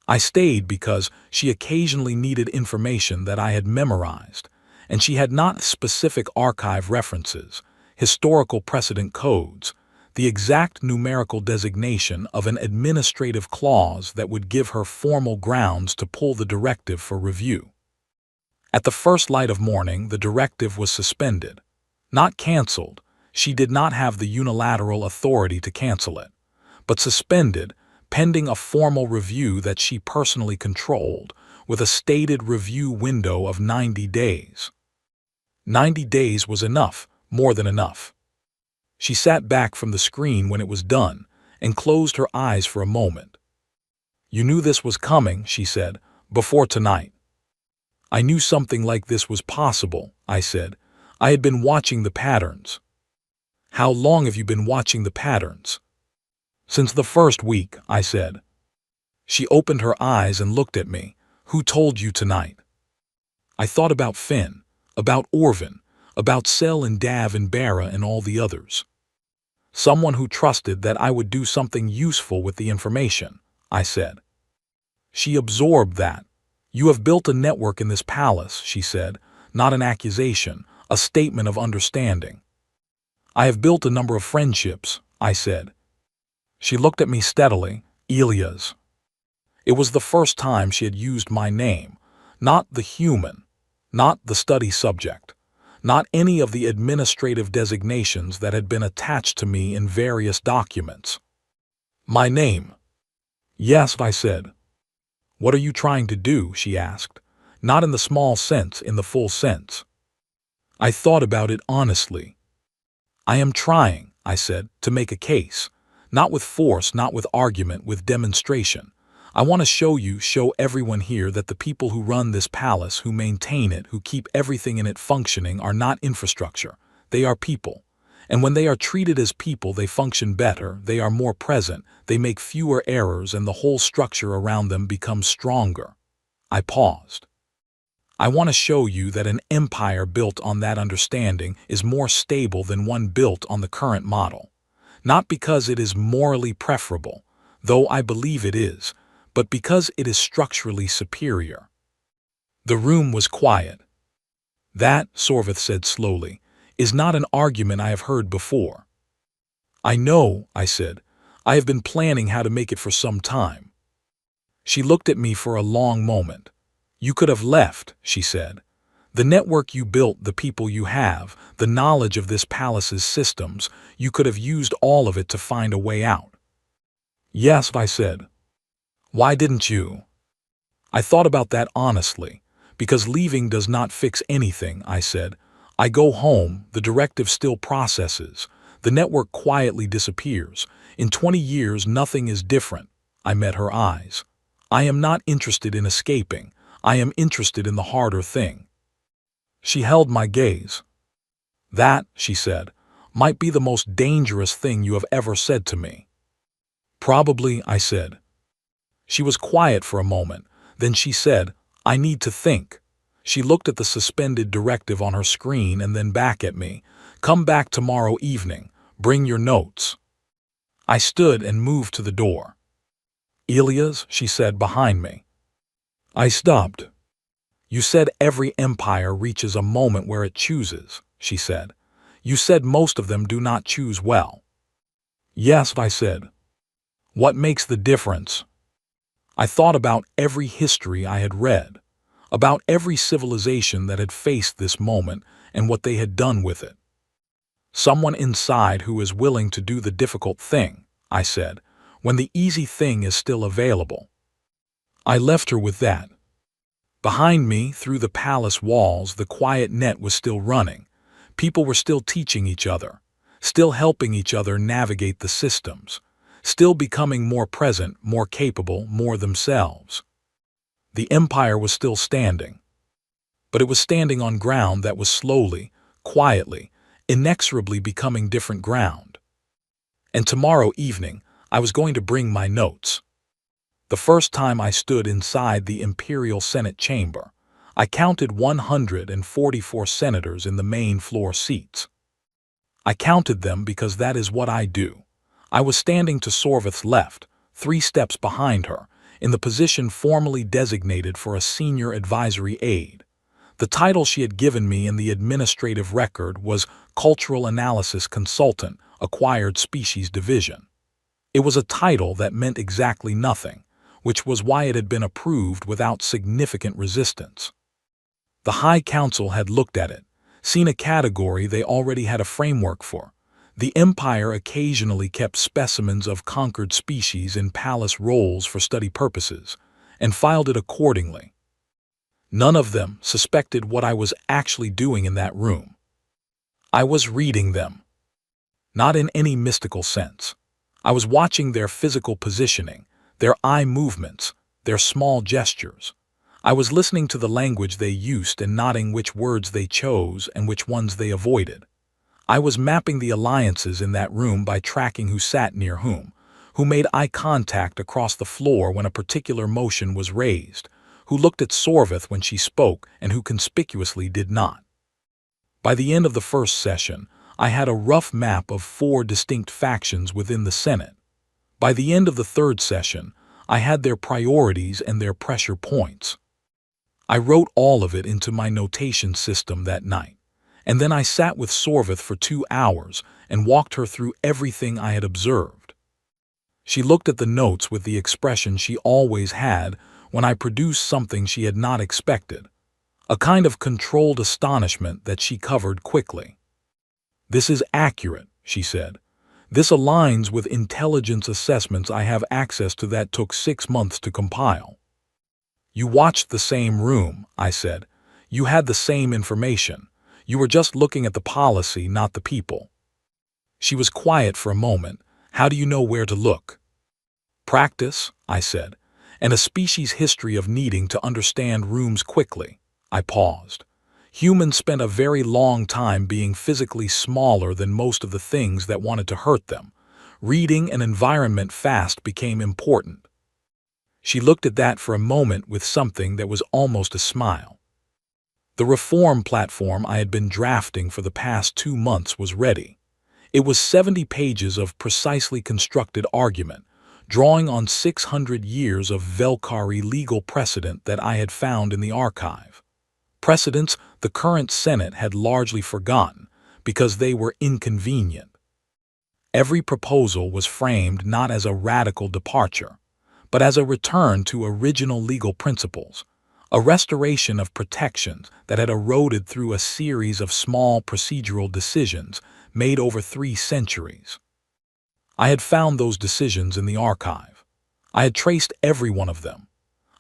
I stayed because she occasionally needed information that I had memorized, and she had not specific archive references, historical precedent codes, the exact numerical designation of an administrative clause that would give her formal grounds to pull the directive for review. At the first light of morning, the directive was suspended. Not canceled. She did not have the unilateral authority to cancel it, but suspended, pending a formal review that she personally controlled, with a stated review window of 90 days. 90 days was enough, more than enough. She sat back from the screen when it was done and closed her eyes for a moment. "You knew this was coming," she said, "before tonight." "I knew something like this was possible," I said. "I had been watching the patterns." "How long have you been watching the patterns?" "Since the first week," I said. She opened her eyes and looked at me. "Who told you tonight?" I thought about Finn, about Orvin, about Sel and Dav and Bara and all the others. "Someone who trusted that I would do something useful with the information," I said. She absorbed that. You have built a network in this palace, she said, not an accusation, a statement of understanding. I have built a number of friendships, I said. She looked at me steadily. Elia's. It was the first time she had used my name, not the human, not the study subject, not any of the administrative designations that had been attached to me in various documents. My name. Yes, I said. What are you trying to do? She asked. Not in the small sense, in the full sense. I thought about it honestly. I am trying, I said, to make a case. Not with force, not with argument, with demonstration. I want to show everyone here that the people who run this palace, who maintain it, who keep everything in it functioning are not infrastructure. They are people. And when they are treated as people, they function better, they are more present, they make fewer errors, and the whole structure around them becomes stronger. I paused. I want to show you that an empire built on that understanding is more stable than one built on the current model. Not because it is morally preferable, though I believe it is, but because it is structurally superior. The room was quiet. That, Sorvith said slowly, is not an argument I have heard before. I know, I said. I have been planning how to make it for some time. She looked at me for a long moment. You could have left, she said. The network you built, the people you have, the knowledge of this palace's systems, you could have used all of it to find a way out. Yes, I said. Why didn't you? I thought about that honestly. Because leaving does not fix anything, I said. I go home, the directive still processes. The network quietly disappears. In 20 years, nothing is different. I met her eyes. I am not interested in escaping. I am interested in the harder thing. She held my gaze. That, she said, might be the most dangerous thing you have ever said to me. Probably, I said. She was quiet for a moment. Then she said, I need to think. She looked at the suspended directive on her screen and then back at me. Come back tomorrow evening. Bring your notes. I stood and moved to the door. Elia's, she said behind me. I stopped. You said every empire reaches a moment where it chooses, she said. You said most of them do not choose well. Yes, I said. What makes the difference? I thought about every history I had read, about every civilization that had faced this moment and what they had done with it. Someone inside who is willing to do the difficult thing, I said, when the easy thing is still available. I left her with that. Behind me, through the palace walls, the quiet net was still running. People were still teaching each other, still helping each other navigate the systems, still becoming more present, more capable, more themselves. The empire was still standing, but it was standing on ground that was slowly, quietly, inexorably becoming different ground. And tomorrow evening, I was going to bring my notes. The first time I stood inside the Imperial Senate chamber, I counted 144 senators in the main floor seats. I counted them because that is what I do. I was standing to Sorvith's left, 3 steps behind her, in the position formally designated for a senior advisory aide. The title she had given me in the administrative record was Cultural Analysis Consultant, Acquired Species Division. It was a title that meant exactly nothing, which was why it had been approved without significant resistance. The High Council had looked at it, seen a category they already had a framework for. The Empire occasionally kept specimens of conquered species in palace rolls for study purposes, and filed it accordingly. None of them suspected what I was actually doing in that room. I was reading them. Not in any mystical sense. I was watching their physical positioning, their eye movements, their small gestures. I was listening to the language they used and noting which words they chose and which ones they avoided. I was mapping the alliances in that room by tracking who sat near whom, who made eye contact across the floor when a particular motion was raised, who looked at Sorvith when she spoke and who conspicuously did not. By the end of the first session, I had a rough map of 4 distinct factions within the Senate. By the end of the third session, I had their priorities and their pressure points. I wrote all of it into my notation system that night, and then I sat with Sorvith for 2 hours and walked her through everything I had observed. She looked at the notes with the expression she always had when I produced something she had not expected, a kind of controlled astonishment that she covered quickly. "This is accurate," she said. "This aligns with intelligence assessments I have access to that took 6 months to compile." "You watched the same room," I said. "You had the same information. You were just looking at the policy, not the people." She was quiet for a moment. "How do you know where to look?" "Practice," I said, "and a species' history of needing to understand rooms quickly." I paused. Humans spent a very long time being physically smaller than most of the things that wanted to hurt them. Reading an environment fast became important. She looked at that for a moment with something that was almost a smile. The reform platform I had been drafting for the past 2 months was ready. It was 70 pages of precisely constructed argument, drawing on 600 years of Velkari legal precedent that I had found in the archive. Precedents the current Senate had largely forgotten because they were inconvenient. Every proposal was framed not as a radical departure, but as a return to original legal principles, a restoration of protections that had eroded through a series of small procedural decisions made over 3 centuries. I had found those decisions in the archive. I had traced every one of them.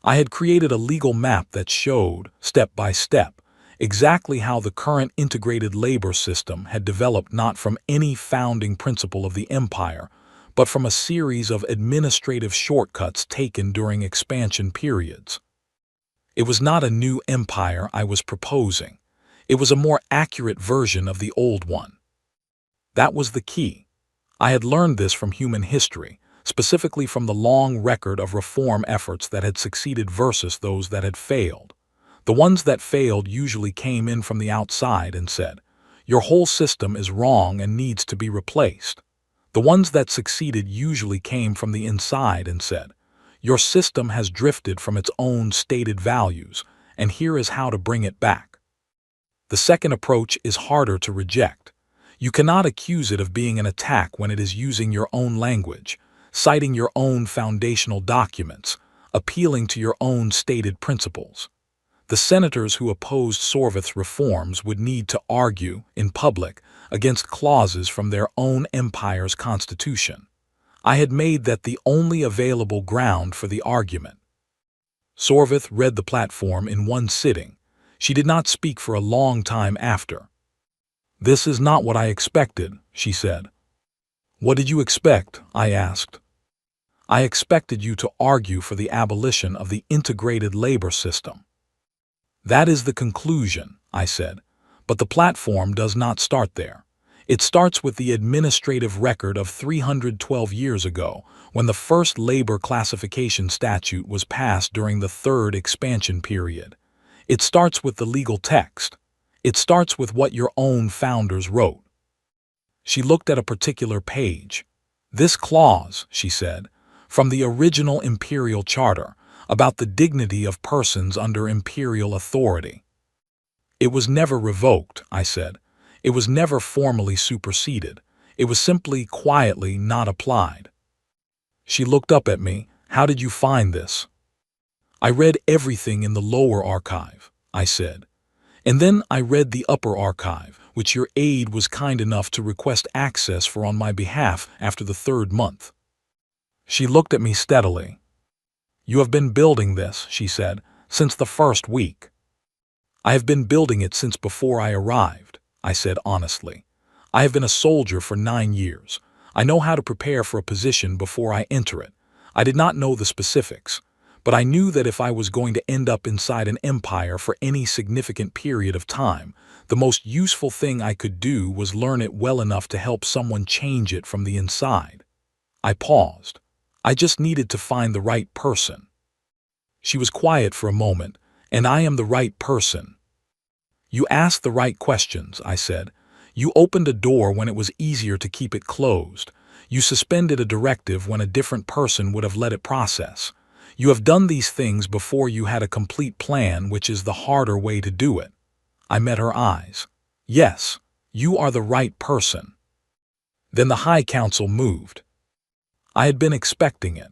I had created a legal map that showed, step by step, exactly how the current integrated labor system had developed not from any founding principle of the empire, but from a series of administrative shortcuts taken during expansion periods. It was not a new empire I was proposing. It was a more accurate version of the old one. That was the key. I had learned this from human history, specifically from the long record of reform efforts that had succeeded versus those that had failed. The ones that failed usually came in from the outside and said, "Your whole system is wrong and needs to be replaced." The ones that succeeded usually came from the inside and said, "Your system has drifted from its own stated values, and here is how to bring it back." The second approach is harder to reject. You cannot accuse it of being an attack when it is using your own language, citing your own foundational documents, appealing to your own stated principles. The senators who opposed Sorvith's reforms would need to argue, in public, against clauses from their own empire's constitution. I had made that the only available ground for the argument. Sorvith read the platform in one sitting. She did not speak for a long time after. "This is not what I expected," she said. "What did you expect?" I asked. "I expected you to argue for the abolition of the integrated labor system." "That is the conclusion," I said, "but the platform does not start there. It starts with the administrative record of 312 years ago, when the first labor classification statute was passed during the third expansion period. It starts with the legal text. It starts with what your own founders wrote." She looked at a particular page. "This clause," she said, "from the original imperial charter, about the dignity of persons under imperial authority." "It was never revoked," I said. "It was never formally superseded. It was simply quietly not applied." She looked up at me. "How did you find this?" "I read everything in the lower archive," I said. "And then I read the upper archive, which your aide was kind enough to request access for on my behalf after the 3rd month." She looked at me steadily. "You have been building this," she said, "since the first week." "I have been building it since before I arrived," I said honestly. "I have been a soldier for 9 years. I know how to prepare for a position before I enter it. I did not know the specifics, but I knew that if I was going to end up inside an empire for any significant period of time, the most useful thing I could do was learn it well enough to help someone change it from the inside." I paused. I just needed to find the right person. She was quiet for a moment. "And I am the right person." "You asked the right questions," I said. "You opened a door when it was easier to keep it closed. You suspended a directive when a different person would have let it process. You have done these things before you had a complete plan, which is the harder way to do it. I met her eyes. Yes, you are the right person. Then the High Council moved. I had been expecting it.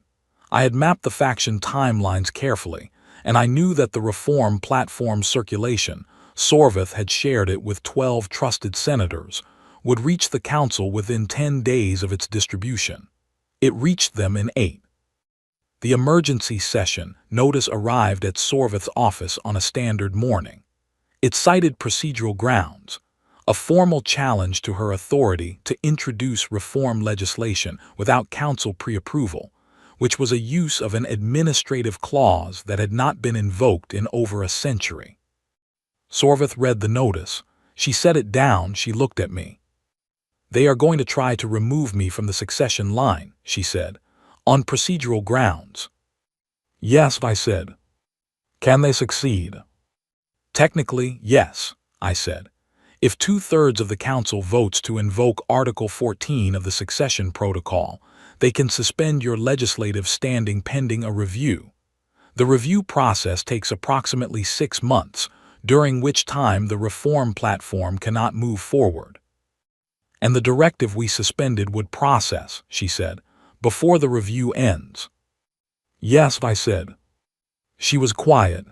I had mapped the faction timelines carefully, and I knew that the reform platform circulation, Sorvith had shared it with 12 trusted senators, would reach the council within 10 days of its distribution. It reached them in 8. The emergency session notice arrived at Sorvith's office on a standard morning. It cited procedural grounds, a formal challenge to her authority to introduce reform legislation without council pre-approval, which was a use of an administrative clause that had not been invoked in over a century. Sorvith read the notice. She set it down. She looked at me. They are going to try to remove me from the succession line, she said, on procedural grounds. Yes, I said. Can they succeed? Technically, yes, I said. If 2/3 of the council votes to invoke Article 14 of the Succession Protocol, they can suspend your legislative standing pending a review. The review process takes approximately 6 months, during which time the reform platform cannot move forward. And the directive we suspended would process, she said, before the review ends. Yes, I said. She was quiet.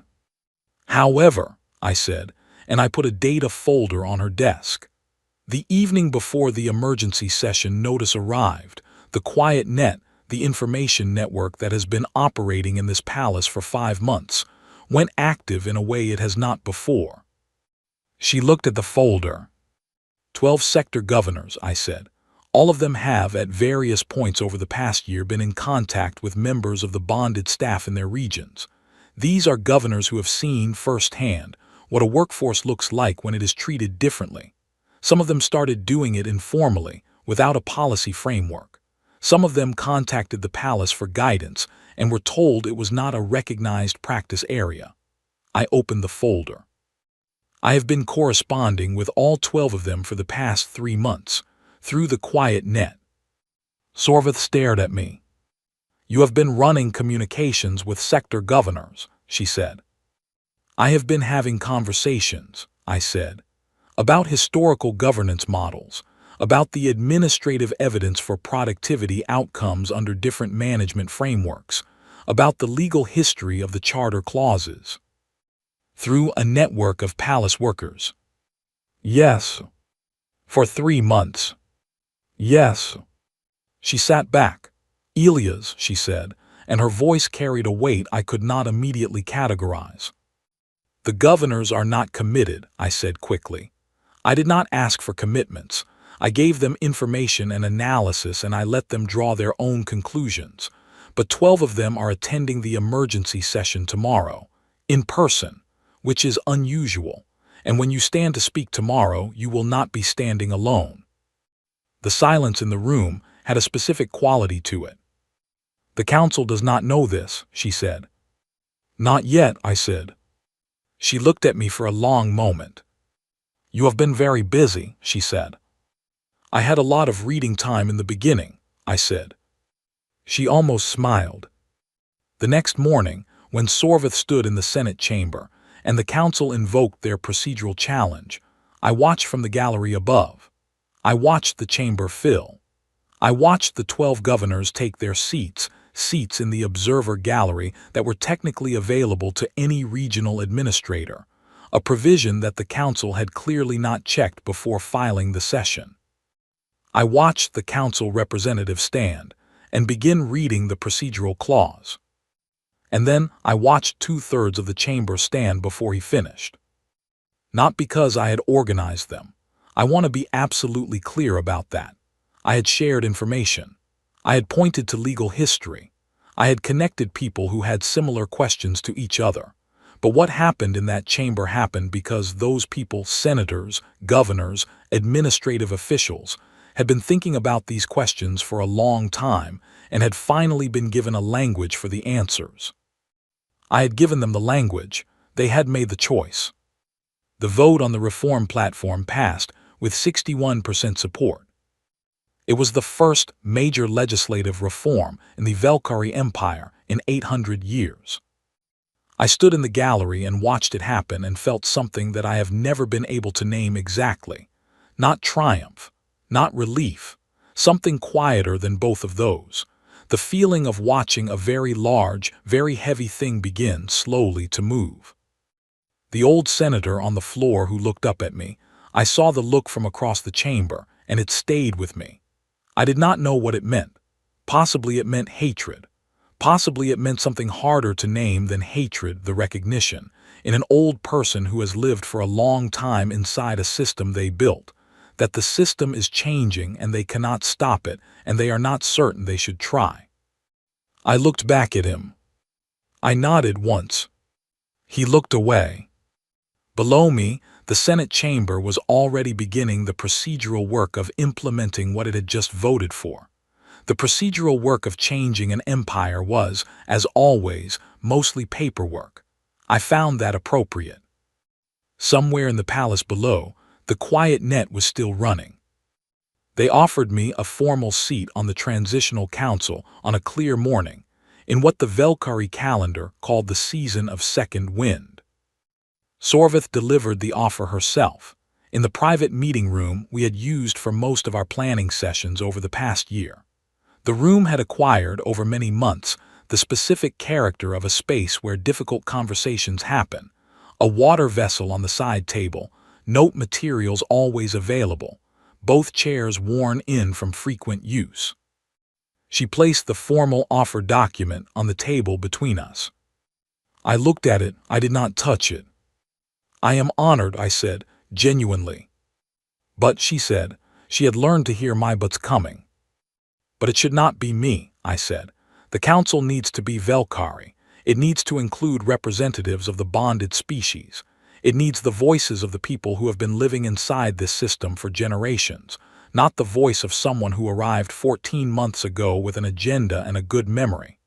However, I said, and I put a data folder on her desk. The evening before the emergency session notice arrived, the Quiet Net, the information network that has been operating in this palace for 5 months, went active in a way it has not before. She looked at the folder. 12 sector governors, I said. All of them have, at various points over the past year, been in contact with members of the bonded staff in their regions. These are governors who have seen firsthand what a workforce looks like when it is treated differently. Some of them started doing it informally, without a policy framework. Some of them contacted the palace for guidance and were told it was not a recognized practice area. I opened the folder. I have been corresponding with all 12 of them for the past 3 months, through the Quiet Net. Sorvith stared at me. You have been running communications with sector governors, she said. I have been having conversations, I said, about historical governance models, about the administrative evidence for productivity outcomes under different management frameworks, about the legal history of the charter clauses. Through a network of palace workers. Yes. For 3 months. Yes. She sat back. Elias, she said, and her voice carried a weight I could not immediately categorize. The governors are not committed, I said quickly. I did not ask for commitments. I gave them information and analysis and I let them draw their own conclusions. But 12 of them are attending the emergency session tomorrow, in person, which is unusual, and when you stand to speak tomorrow, you will not be standing alone. The silence in the room had a specific quality to it. The council does not know this, she said. Not yet, I said. She looked at me for a long moment. You have been very busy, she said. I had a lot of reading time in the beginning, I said. She almost smiled. The next morning, when Sorvith stood in the Senate chamber, and the council invoked their procedural challenge, I watched from the gallery above. I watched the chamber fill. I watched the 12 governors take their seats in the observer gallery that were technically available to any regional administrator, a provision that the council had clearly not checked before filing the session. I watched the council representative stand and begin reading the procedural clause. And then I watched 2/3 of the chamber stand before he finished. Not because I had organized them. I want to be absolutely clear about that. I had shared information. I had pointed to legal history. I had connected people who had similar questions to each other. But what happened in that chamber happened because those people, senators, governors, administrative officials, had been thinking about these questions for a long time and had finally been given a language for the answers. I had given them the language. They had made the choice. The vote on the reform platform passed with 61% support. It was the first major legislative reform in the Velkari Empire in 800 years. I stood in the gallery and watched it happen and felt something that I have never been able to name exactly. Not triumph, not relief, something quieter than both of those. The feeling of watching a very large, very heavy thing begin slowly to move. The old senator on the floor who looked up at me, I saw the look from across the chamber, and it stayed with me. I did not know what it meant. Possibly it meant hatred. Possibly it meant something harder to name than hatred, the recognition, in an old person who has lived for a long time inside a system they built, that the system is changing and they cannot stop it, and they are not certain they should try. I looked back at him. I nodded once. He looked away. Below me, the Senate chamber was already beginning the procedural work of implementing what it had just voted for. The procedural work of changing an empire was, as always, mostly paperwork. I found that appropriate. Somewhere in the palace below, the quiet net was still running. They offered me a formal seat on the Transitional Council on a clear morning, in what the Velkari calendar called the season of second wind. Sorvith delivered the offer herself, in the private meeting room we had used for most of our planning sessions over the past year. The room had acquired, over many months, the specific character of a space where difficult conversations happen, a water vessel on the side table, note materials always available, both chairs worn in from frequent use. She placed the formal offer document on the table between us. I looked at it, I did not touch it. I am honored, I said, genuinely. But, she said, she had learned to hear my buts coming. But it should not be me, I said. The council needs to be Velkari. It needs to include representatives of the bonded species. It needs the voices of the people who have been living inside this system for generations, not the voice of someone who arrived 14 months ago with an agenda and a good memory.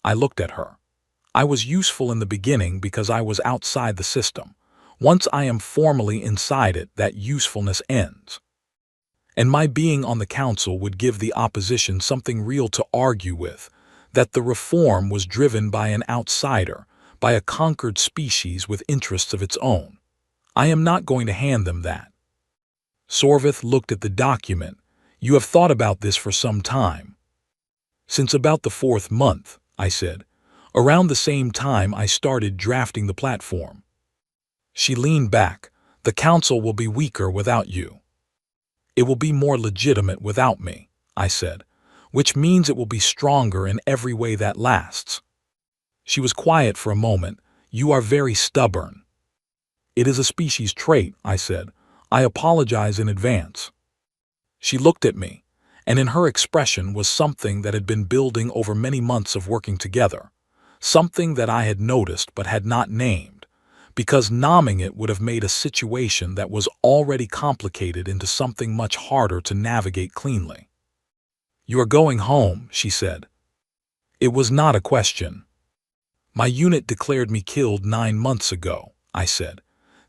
I looked at her. I was useful in the beginning because I was outside the system. Once I am formally inside it, that usefulness ends. And my being on the council would give the opposition something real to argue with, that the reform was driven by an outsider, by a conquered species with interests of its own. I am not going to hand them that. Sorvith looked at the document. You have thought about this for some time. Since about the 4th month, I said. Around the same time I started drafting the platform. She leaned back. The council will be weaker without you. It will be more legitimate without me, I said, which means it will be stronger in every way that lasts. She was quiet for a moment. You are very stubborn. It is a species trait, I said. I apologize in advance. She looked at me, and in her expression was something that had been building over many months of working together, something that I had noticed but had not named, because numbing it would have made a situation that was already complicated into something much harder to navigate cleanly. You are going home, she said. It was not a question. My unit declared me killed 9 months ago, I said.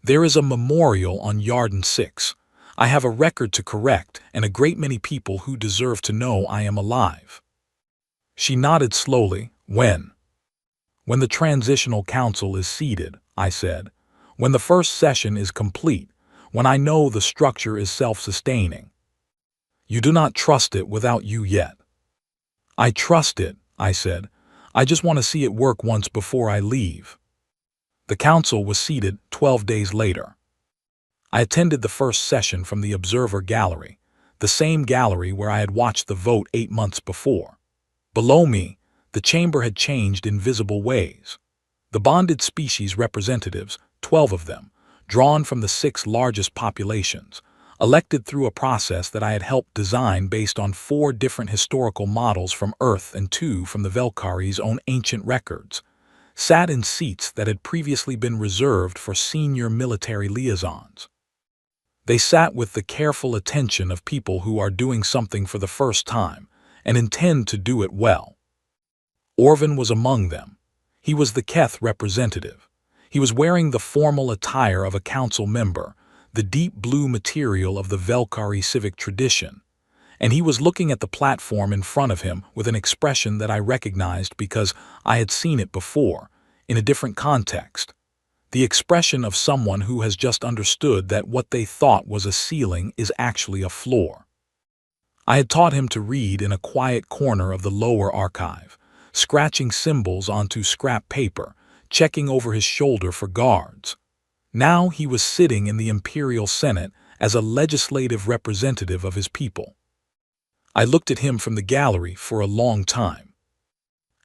There is a memorial on Yarden 6. I have a record to correct and a great many people who deserve to know I am alive. She nodded slowly. When? When the Transitional Council is seated, I said. When the first session is complete, when I know the structure is self-sustaining. You do not trust it without you yet. I trust it, I said. I just want to see it work once before I leave. The council was seated 12 days later. I attended the first session from the observer gallery, the same gallery where I had watched the vote 8 months before. Below me, the chamber had changed in visible ways. The bonded species representatives, 12 of them, drawn from the 6 largest populations, elected through a process that I had helped design based on 4 different historical models from Earth and 2 from the Velkari's own ancient records, sat in seats that had previously been reserved for senior military liaisons. They sat with the careful attention of people who are doing something for the first time and intend to do it well. Orvin was among them. He was the Keth representative. He was wearing the formal attire of a council member, the deep blue material of the Velkari civic tradition, and he was looking at the platform in front of him with an expression that I recognized because I had seen it before, in a different context. The expression of someone who has just understood that what they thought was a ceiling is actually a floor. I had taught him to read in a quiet corner of the lower archive, scratching symbols onto scrap paper, checking over his shoulder for guards. Now he was sitting in the Imperial Senate as a legislative representative of his people. I looked at him from the gallery for a long time.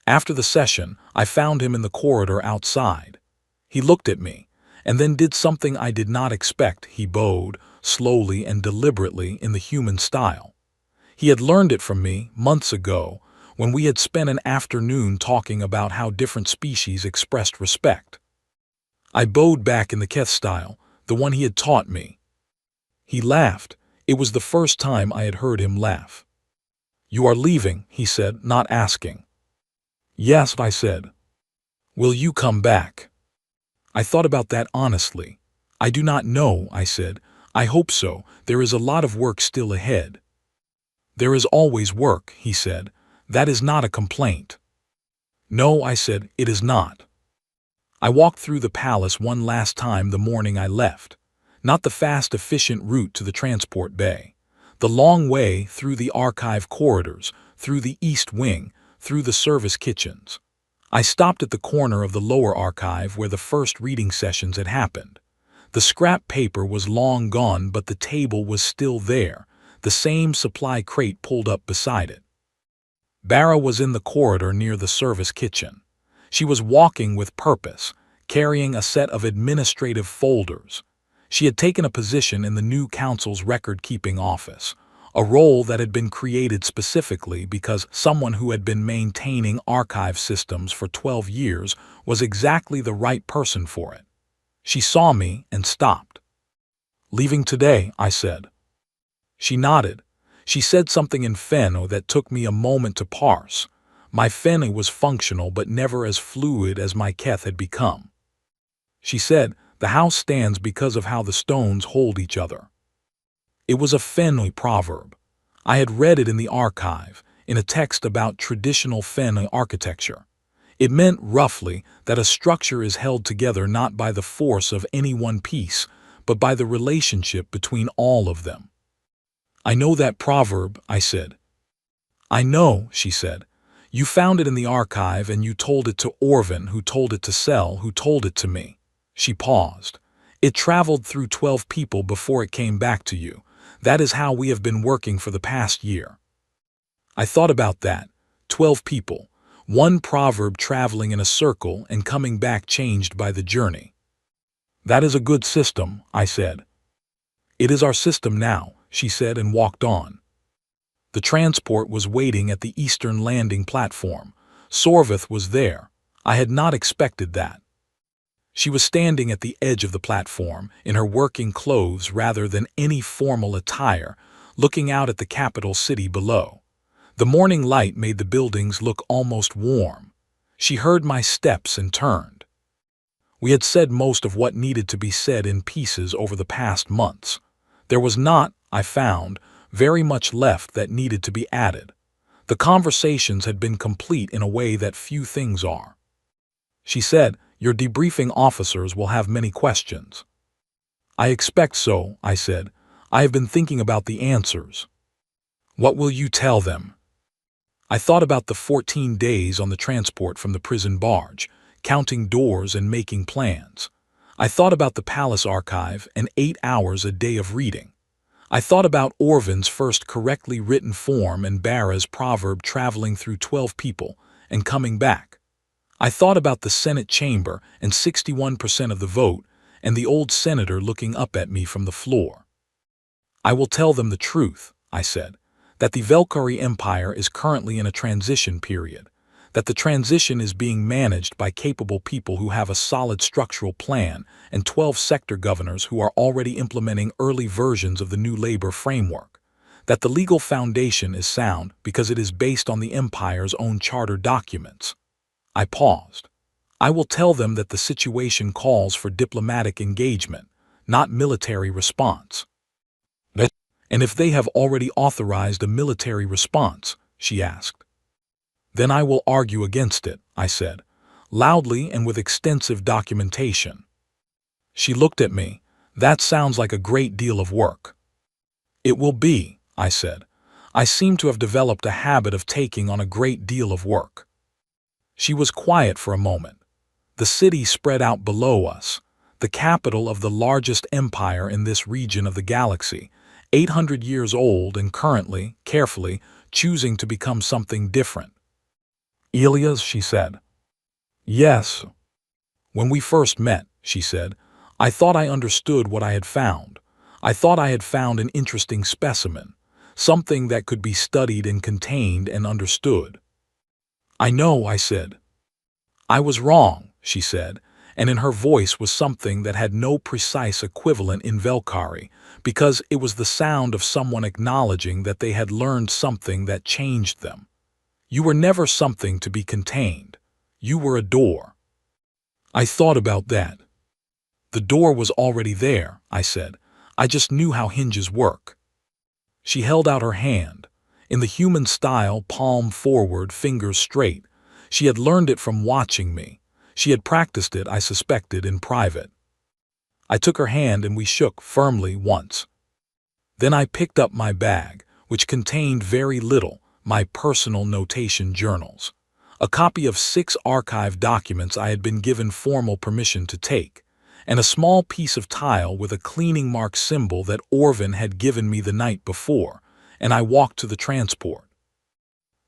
After the session, I found him in the corridor outside. He looked at me, and then did something I did not expect. He bowed, slowly and deliberately in the human style. He had learned it from me months ago, when we had spent an afternoon talking about how different species expressed respect. I bowed back in the Keth style, the one he had taught me. He laughed. It was the first time I had heard him laugh. "You are leaving," he said, not asking. "Yes," I said. "Will you come back?" I thought about that honestly. "I do not know," I said. "I hope so. There is a lot of work still ahead." "There is always work," he said. "That is not a complaint." "No," I said, "it is not." I walked through the palace one last time the morning I left. Not the fast, efficient route to the transport bay. The long way through the archive corridors, through the East Wing, through the service kitchens. I stopped at the corner of the lower archive where the first reading sessions had happened. The scrap paper was long gone, but the table was still there, the same supply crate pulled up beside it. Bara was in the corridor near the service kitchen. She was walking with purpose, carrying a set of administrative folders. She had taken a position in the new council's record-keeping office, a role that had been created specifically because someone who had been maintaining archive systems for 12 years was exactly the right person for it. She saw me and stopped. "Leaving today," I said. She nodded. She said something in Fenno that took me a moment to parse. My Fenno was functional but never as fluid as my Keth had become. She said, "The house stands because of how the stones hold each other." It was a Fenno proverb. I had read it in the archive, in a text about traditional Fenno architecture. It meant, roughly, that a structure is held together not by the force of any one piece, but by the relationship between all of them. "I know that proverb," I said. "I know," she said. "You found it in the archive and you told it to Orvin, who told it to Sel, who told it to me." She paused. "It traveled through 12 people before it came back to you. That is how we have been working for the past year." I thought about that. 12 people. One proverb traveling in a circle and coming back changed by the journey. "That is a good system," I said. "It is our system now," she said and walked on. The transport was waiting at the eastern landing platform. Sorvith was there. I had not expected that. She was standing at the edge of the platform, in her working clothes rather than any formal attire, looking out at the capital city below. The morning light made the buildings look almost warm. She heard my steps and turned. We had said most of what needed to be said in pieces over the past months. There was not, I found, very much left that needed to be added. The conversations had been complete in a way that few things are. She said, "Your debriefing officers will have many questions." "I expect so," I said. "I have been thinking about the answers." "What will you tell them?" I thought about the 14 days on the transport from the prison barge, counting doors and making plans. I thought about the palace archive and 8 hours a day of reading. I thought about Orvin's first correctly written form and Bara's proverb traveling through 12 people and coming back. I thought about the Senate chamber and 61% of the vote and the old senator looking up at me from the floor. "I will tell them the truth," I said, "that the Velkari Empire is currently in a transition period, that the transition is being managed by capable people who have a solid structural plan and 12 sector governors who are already implementing early versions of the new labor framework, that the legal foundation is sound because it is based on the empire's own charter documents." I paused. "I will tell them that the situation calls for diplomatic engagement, not military response." And if they have already authorized a military response, she asked. Then I will argue against it, I said, loudly and with extensive documentation. She looked at me. That sounds like a great deal of work. It will be, I said. I seem to have developed a habit of taking on a great deal of work. She was quiet for a moment. The city spread out below us, the capital of the largest empire in this region of the galaxy, 800 years old and currently, carefully, choosing to become something different. Elias, she said. Yes. When we first met, she said, I thought I understood what I had found. I thought I had found an interesting specimen, something that could be studied and contained and understood. I know, I said. I was wrong, she said, and in her voice was something that had no precise equivalent in Velkari, because it was the sound of someone acknowledging that they had learned something that changed them. You were never something to be contained. You were a door. I thought about that. The door was already there, I said. I just knew how hinges work. She held out her hand. In the human style, palm forward, fingers straight. She had learned it from watching me. She had practiced it, I suspected, in private. I took her hand and we shook firmly once. Then I picked up my bag, which contained very little, my personal notation journals. A copy of 6 archive documents I had been given formal permission to take, and a small piece of tile with a cleaning mark symbol that Orvin had given me the night before, and I walked to the transport.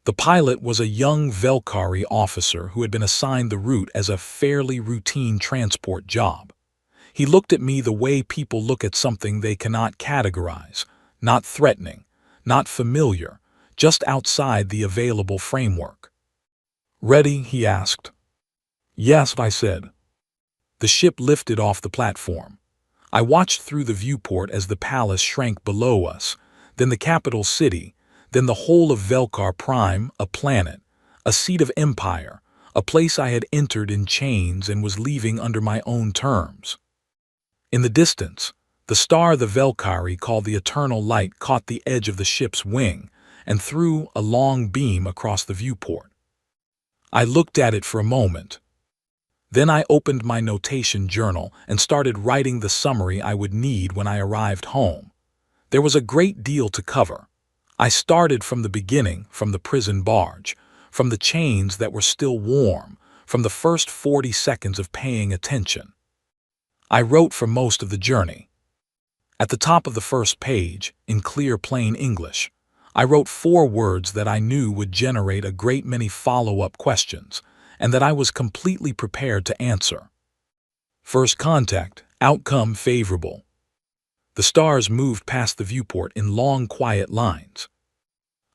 The pilot was a young Velkari officer who had been assigned the route as a fairly routine transport job. He looked at me the way people look at something they cannot categorize, not threatening, not familiar, just outside the available framework. Ready? He asked. Yes, I said. The ship lifted off the platform. I watched through the viewport as the palace shrank below us, then the capital city, then the whole of Velkar Prime, a planet, a seat of empire, a place I had entered in chains and was leaving under my own terms. In the distance, the star the Velkari called the Eternal Light caught the edge of the ship's wing and threw a long beam across the viewport. I looked at it for a moment. Then I opened my notation journal and started writing the summary I would need when I arrived home. There was a great deal to cover. I started from the beginning, from the prison barge, from the chains that were still warm, from the first 40 seconds of paying attention. I wrote for most of the journey. At the top of the first page, in clear plain English, I wrote 4 words that I knew would generate a great many follow-up questions, and that I was completely prepared to answer. First contact, outcome favorable. The stars moved past the viewport in long, quiet lines.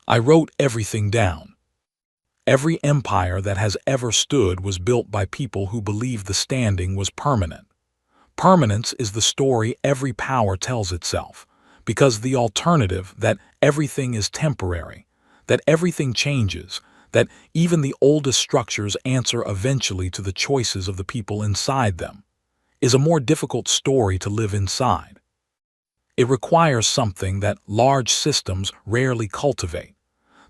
I wrote everything down. Every empire that has ever stood was built by people who believed the standing was permanent. Permanence is the story every power tells itself, because the alternative, that everything is temporary, that everything changes, that even the oldest structures answer eventually to the choices of the people inside them, is a more difficult story to live inside. It requires something that large systems rarely cultivate,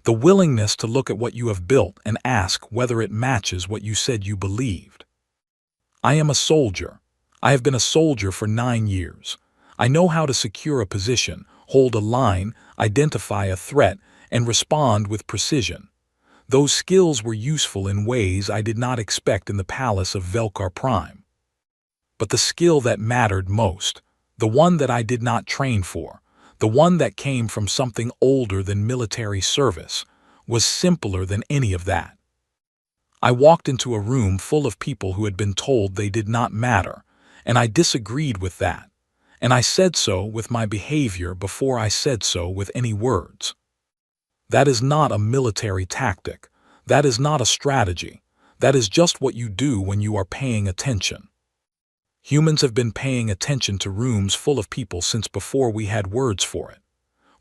the willingness to look at what you have built and ask whether it matches what you said you believed. I am a soldier. I have been a soldier for 9 years. I know how to secure a position, hold a line, identify a threat, and respond with precision. Those skills were useful in ways I did not expect in the palace of Velkar Prime. But the skill that mattered most, the one that I did not train for, the one that came from something older than military service, was simpler than any of that. I walked into a room full of people who had been told they did not matter, and I disagreed with that, and I said so with my behavior before I said so with any words. That is not a military tactic. That is not a strategy. That is just what you do when you are paying attention. Humans have been paying attention to rooms full of people since before we had words for it.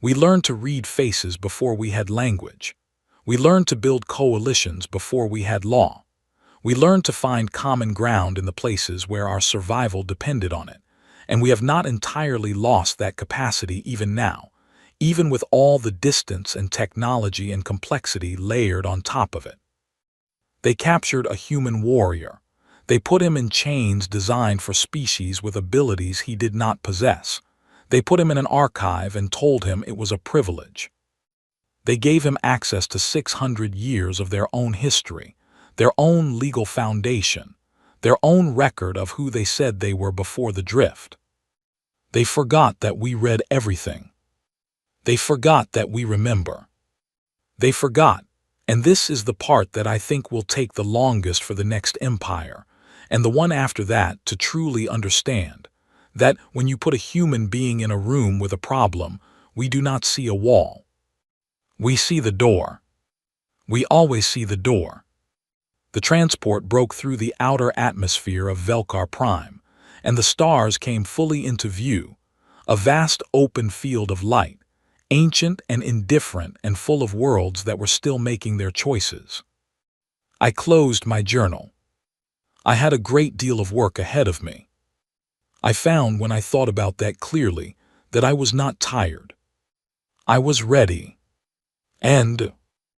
We learned to read faces before we had language. We learned to build coalitions before we had law. We learned to find common ground in the places where our survival depended on it, and we have not entirely lost that capacity even now, even with all the distance and technology and complexity layered on top of it. They captured a human warrior. They put him in chains designed for species with abilities he did not possess. They put him in an archive and told him it was a privilege. They gave him access to 600 years of their own history, their own legal foundation, their own record of who they said they were before the drift. They forgot that we read everything. They forgot that we remember. They forgot, and this is the part that I think will take the longest for the next empire, and the one after that, to truly understand that when you put a human being in a room with a problem, we do not see a wall. We see the door. We always see the door. The transport broke through the outer atmosphere of Velkar Prime, and the stars came fully into view, a vast open field of light, ancient and indifferent and full of worlds that were still making their choices. I closed my journal. I had a great deal of work ahead of me. I found when I thought about that clearly that I was not tired. I was ready. And